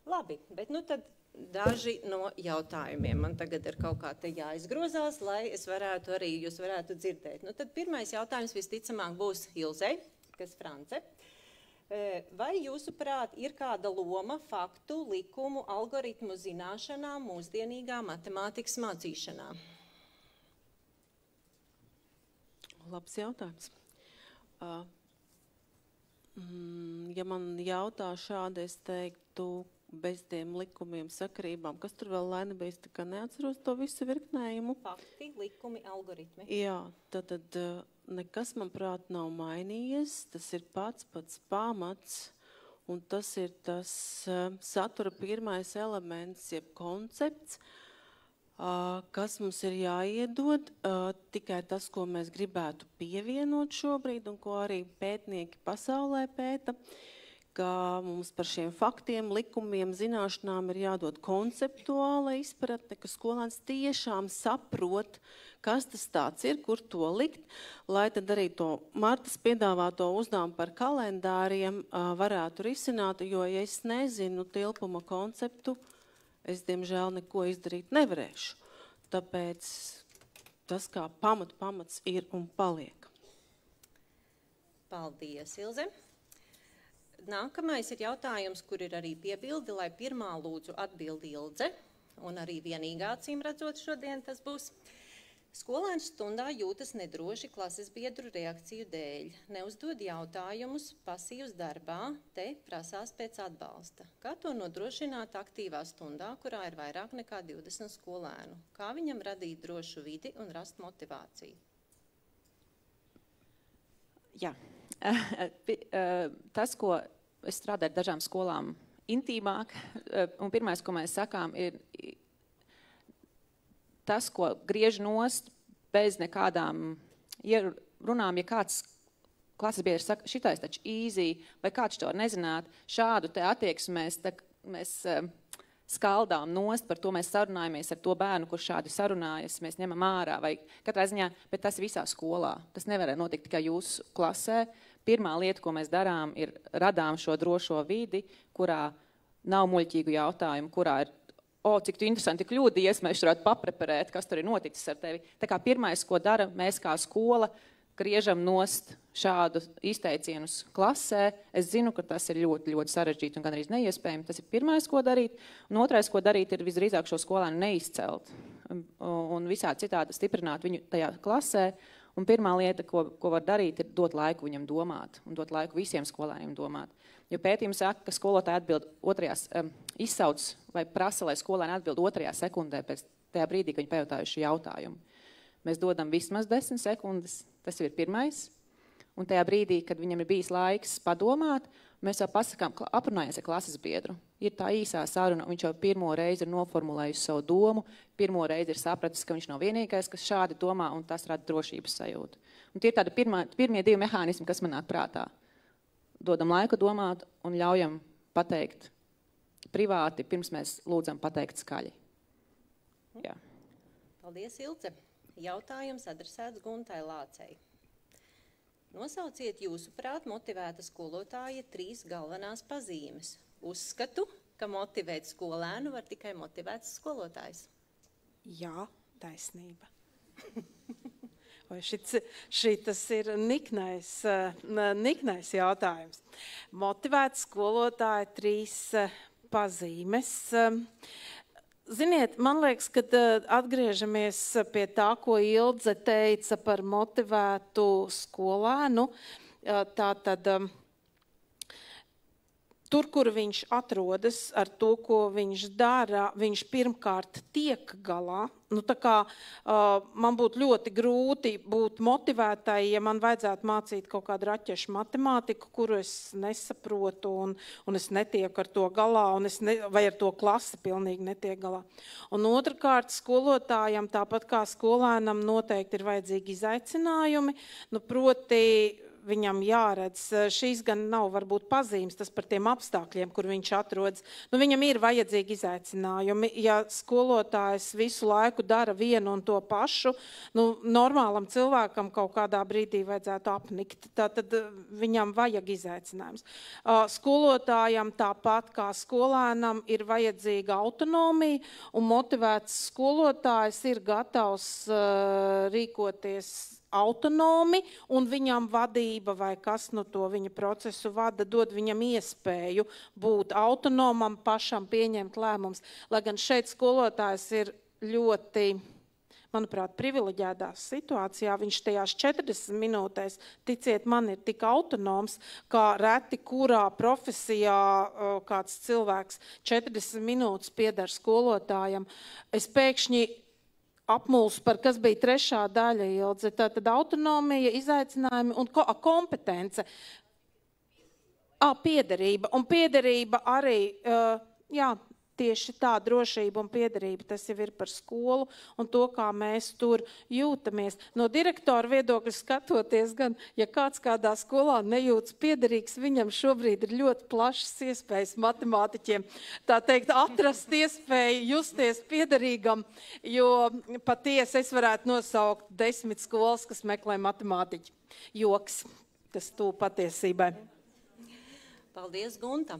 Labi, bet nu tad daži no jautājumiem. Man tagad ir kaut kā te jāizgrozās, lai es varētu arī, jūs varētu dzirdēt. Nu tad pirmais jautājums visticamāk būs Ilzei, kas France. Vai jūsuprāt ir kāda loma faktu, likumu, algoritmu zināšanā mūsdienīgā matemātikas mācīšanā? Labs jautājums. Ja man jautā šādi, es teiktu, bez tiem likumiem, sakarībām, kas tur vēl lainabīs, tā kā neatceros to visu virknējumu. Fakti, likumi, algoritmi. Jā, tad nekas, manuprāt, nav mainījies. Tas ir pats pamats, un tas ir tas satura pirmais elements, jeb koncepts, kas mums ir jāiedod, tikai tas, ko mēs gribētu pievienot šobrīd, un ko arī pētnieki pasaulē pēta, ka mums par šiem faktiem, likumiem, zināšanām ir jādod konceptuāla izpratne, ka skolēns tiešām saprot, kas tas tāds ir, kur to likt, lai tad arī to Martas piedāvāto uzdevumu par kalendāriem varētu risināt, jo, ja es nezinu tilpuma konceptu, es, diemžēl, neko izdarīt nevarēšu. Tāpēc tas kā pamats ir un paliek. Paldies, Ilze. Nākamais ir jautājums, kur ir arī piebildi, lai pirmā lūdzu atbildi Ilze, un arī vienīgā acīm redzot šodien tas būs. Skolēns stundā jūtas nedroši klases biedru reakciju dēļ, neuzdod jautājumus, pasīvs darbā, te prasās pēc atbalsta. Kā to nodrošināt aktīvā stundā, kurā ir vairāk nekā 20 skolēnu? Kā viņam radīt drošu vidi un rast motivāciju? Jā, tas, ko es strādāju ar dažām skolām intīmāk, un pirmais, ko mēs sakām, ir tas, ko griež nost bez nekādām runām, ja kāds klases biedrs saka, šitais taču easy, vai kāds to var nezināt, šādu te attieksmi mēs skaldām nost, par to mēs sarunājamies ar to bērnu, kurš šādi sarunājas, mēs ņemam ārā, vai katrā ziņā, bet tas visā skolā. Tas nevar notikt tikai jūsu klasē. Pirmā lieta, ko mēs darām, ir radām šo drošo vidi, kurā nav muļķīgu jautājumu, kurā ir, cik tu interesanti kļūdies, mēs varētu papreparēt, kas tur ir noticis ar tevi. Tā kā pirmais, ko dara, mēs kā skola griežam nost šādu izteicienus klasē. Es zinu, ka tas ir ļoti, ļoti sarežģīti un gan arī neiespējami. Tas ir pirmais, ko darīt. Un otrais, ko darīt, ir visdrīzāk šo skolēnu neizcelt un visādi citādi stiprināt viņu tajā klasē. Un pirmā lieta, ko var darīt, ir dot laiku viņam domāt un dot laiku visiem skolēniem domāt. Jo pētījumi saka, ka skolotāji atbild izsauc vai prasa, lai skolēni atbild 2. sekundē pēc tajā brīdī, kad viņi pajautājuši jautājumu. Mēs dodam vismaz 10 sekundes, tas ir pirmais. Un tajā brīdī, kad viņam ir bijis laiks padomāt, mēs jau pasakām, aprunājies ar klases biedru. Ir tā īsā saruna, viņš jau pirmo reizi ir noformulējusi savu domu, pirmo reizi ir sapratis, ka viņš nav vienīgais, kas šādi domā, un tas rada drošības sajūtu. Un tie ir tādi pirmie 2 mehānismi, kas man nāk prātā. Dodam laiku domāt un ļaujam pateikt privāti, pirms mēs lūdzam pateikt skaļi. Jā. Paldies, Ilze. Jautājums adresēts Guntai Lācei. Nosauciet jūsuprāt motivēta skolotāja 3 galvenās pazīmes. Uzskatu, ka motivēt skolēnu var tikai motivēts skolotājs. Jā, taisnība. Vai šitas ir niknais jautājums. Motivēt skolotāja 3 pazīmes. Ziniet, man liekas, kad atgriežamies pie tā, ko Ilze teica par motivētu skolēnu, tātad tur, kur viņš atrodas, ar to, ko viņš dara, viņš pirmkārt tiek galā. Nu, tā kā man būtu ļoti grūti būt motivētai, ja man vajadzētu mācīt kaut kādu raķešu matemātiku, kuru es nesaprotu un es netieku ar to galā, vai ar to klasi pilnīgi netiek galā. Un otrkārt, skolotājam, tāpat kā skolēnam, noteikti ir vajadzīgi izaicinājumi, nu, proti viņam jāredz, šīs gan nav varbūt pazīmes, tas par tiem apstākļiem, kur viņš atrodas. Nu, viņam ir vajadzīgi izaicinājumi. Ja skolotājs visu laiku dara vienu un to pašu, nu, normālam cilvēkam kaut kādā brīdī vajadzētu apnikt. Tātad viņam vajag izaicinājums. Skolotājam tāpat kā skolēnam ir vajadzīga autonomija, un motivēts skolotājs ir gatavs rīkoties autonomi, un viņam vadība vai kas no to viņa procesu vada, dod viņam iespēju būt autonomam, pašam pieņemt lēmums. Lai gan šeit skolotājs ir ļoti, manuprāt, privileģētā situācijā, viņš tajās 40 minūtēs, ticiet man, ir tik autonoms, kā reti kurā profesijā kāds cilvēks 40 minūtes pieder skolotājam. Es pēkšņi apmulsu par, kas bija trešā daļa, Ilze. Tātad autonomija, izaicinājumi un kompetence. Piederība. Un piederība arī, jā, tieši tā drošība un piederība, tas jau ir par skolu un to, kā mēs tur jūtamies. No direktora viedokļa skatoties, gan, ja kāds kādā skolā nejūtas piederīgs, viņam šobrīd ir ļoti plašas iespējas matemātiķiem, tā teikt, atrast iespēju justies piederīgam, jo patiesi es varētu nosaukt 10 skolas, kas meklē matemātiķi. Joks, tas tūp patiesībai. Paldies, Gunta.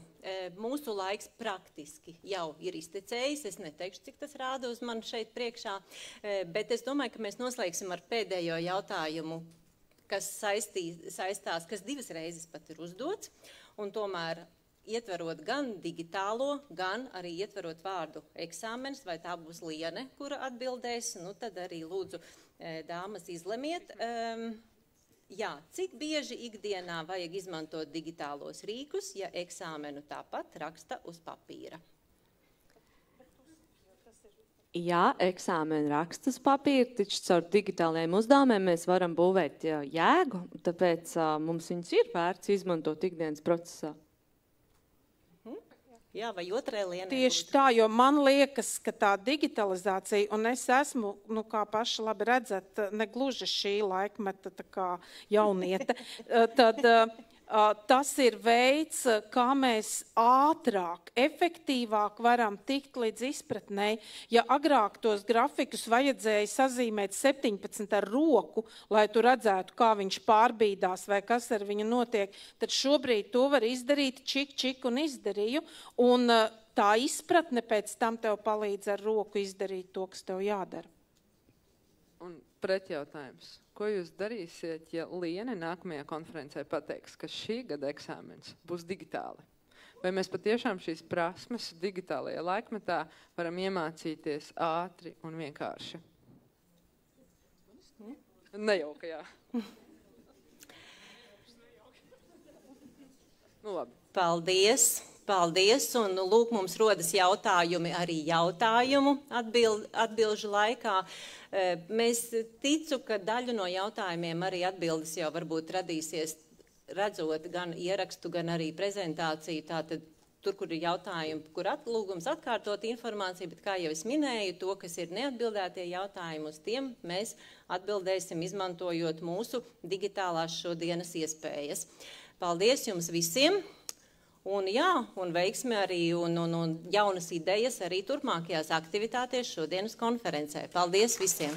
Mūsu laiks praktiski jau ir iztecējis. Es neteikšu, cik tas rāda uz mani šeit priekšā, bet es domāju, ka mēs noslēgsim ar pēdējo jautājumu, kas saistās, kas 2 reizes pat ir uzdots, un tomēr ietverot gan digitālo, gan arī ietverot vārdu eksāmenis, vai tā būs Liene, kura atbildēs, nu tad arī lūdzu dāmas izlemiet. Jā, cik bieži ikdienā vajag izmantot digitālos rīkus, ja eksāmenu tāpat raksta uz papīra? Jā, eksāmenu raksta uz papīra, taču caur digitālajiem uzdevumiem mēs varam būvēt jēgu, tāpēc mums viņus ir vērts izmantot ikdienas procesā. Jā, vai otrē Liene? Tieši tā, jo man liekas, ka tā digitalizācija, un es esmu, nu kā paši labi redzat, negluži šī laikmeta tā kā jauniete, tad tas ir veids, kā mēs ātrāk, efektīvāk varam tikt līdz izpratnei. Ja agrāk tos grafikus vajadzēja sazīmēt 17 ar roku, lai tu redzētu, kā viņš pārbīdās vai kas ar viņu notiek, tad šobrīd to var izdarīt čik un izdarīju, un tā izpratne pēc tam tev palīdz ar roku izdarīt to, kas tev jādara. Un pretjautājums. Ko jūs darīsiet, ja Liene nākamajā konferencē pateiks, ka šī gada eksāmens būs digitāli? Vai mēs patiešām šīs prasmes digitālajā laikmetā varam iemācīties ātri un vienkārši? Nejauka, jā. Nu labi. Paldies! Paldies, un lūk, mums rodas jautājumi arī jautājumu atbilžu laikā. Mēs ticu, ka daļu no jautājumiem arī atbildes jau varbūt radīsies, redzot gan ierakstu, gan arī prezentāciju. Tātad tur, kur ir jautājumi, kur lūgums atkārtot informāciju, bet kā jau es minēju, to, kas ir neatbildētie jautājumi, uz tiem mēs atbildēsim, izmantojot mūsu digitālās šodienas iespējas. Paldies jums visiem! Un jā, un veiksmi arī un jaunas idejas arī turpmākajās aktivitātēs šodienas konferencē. Paldies visiem!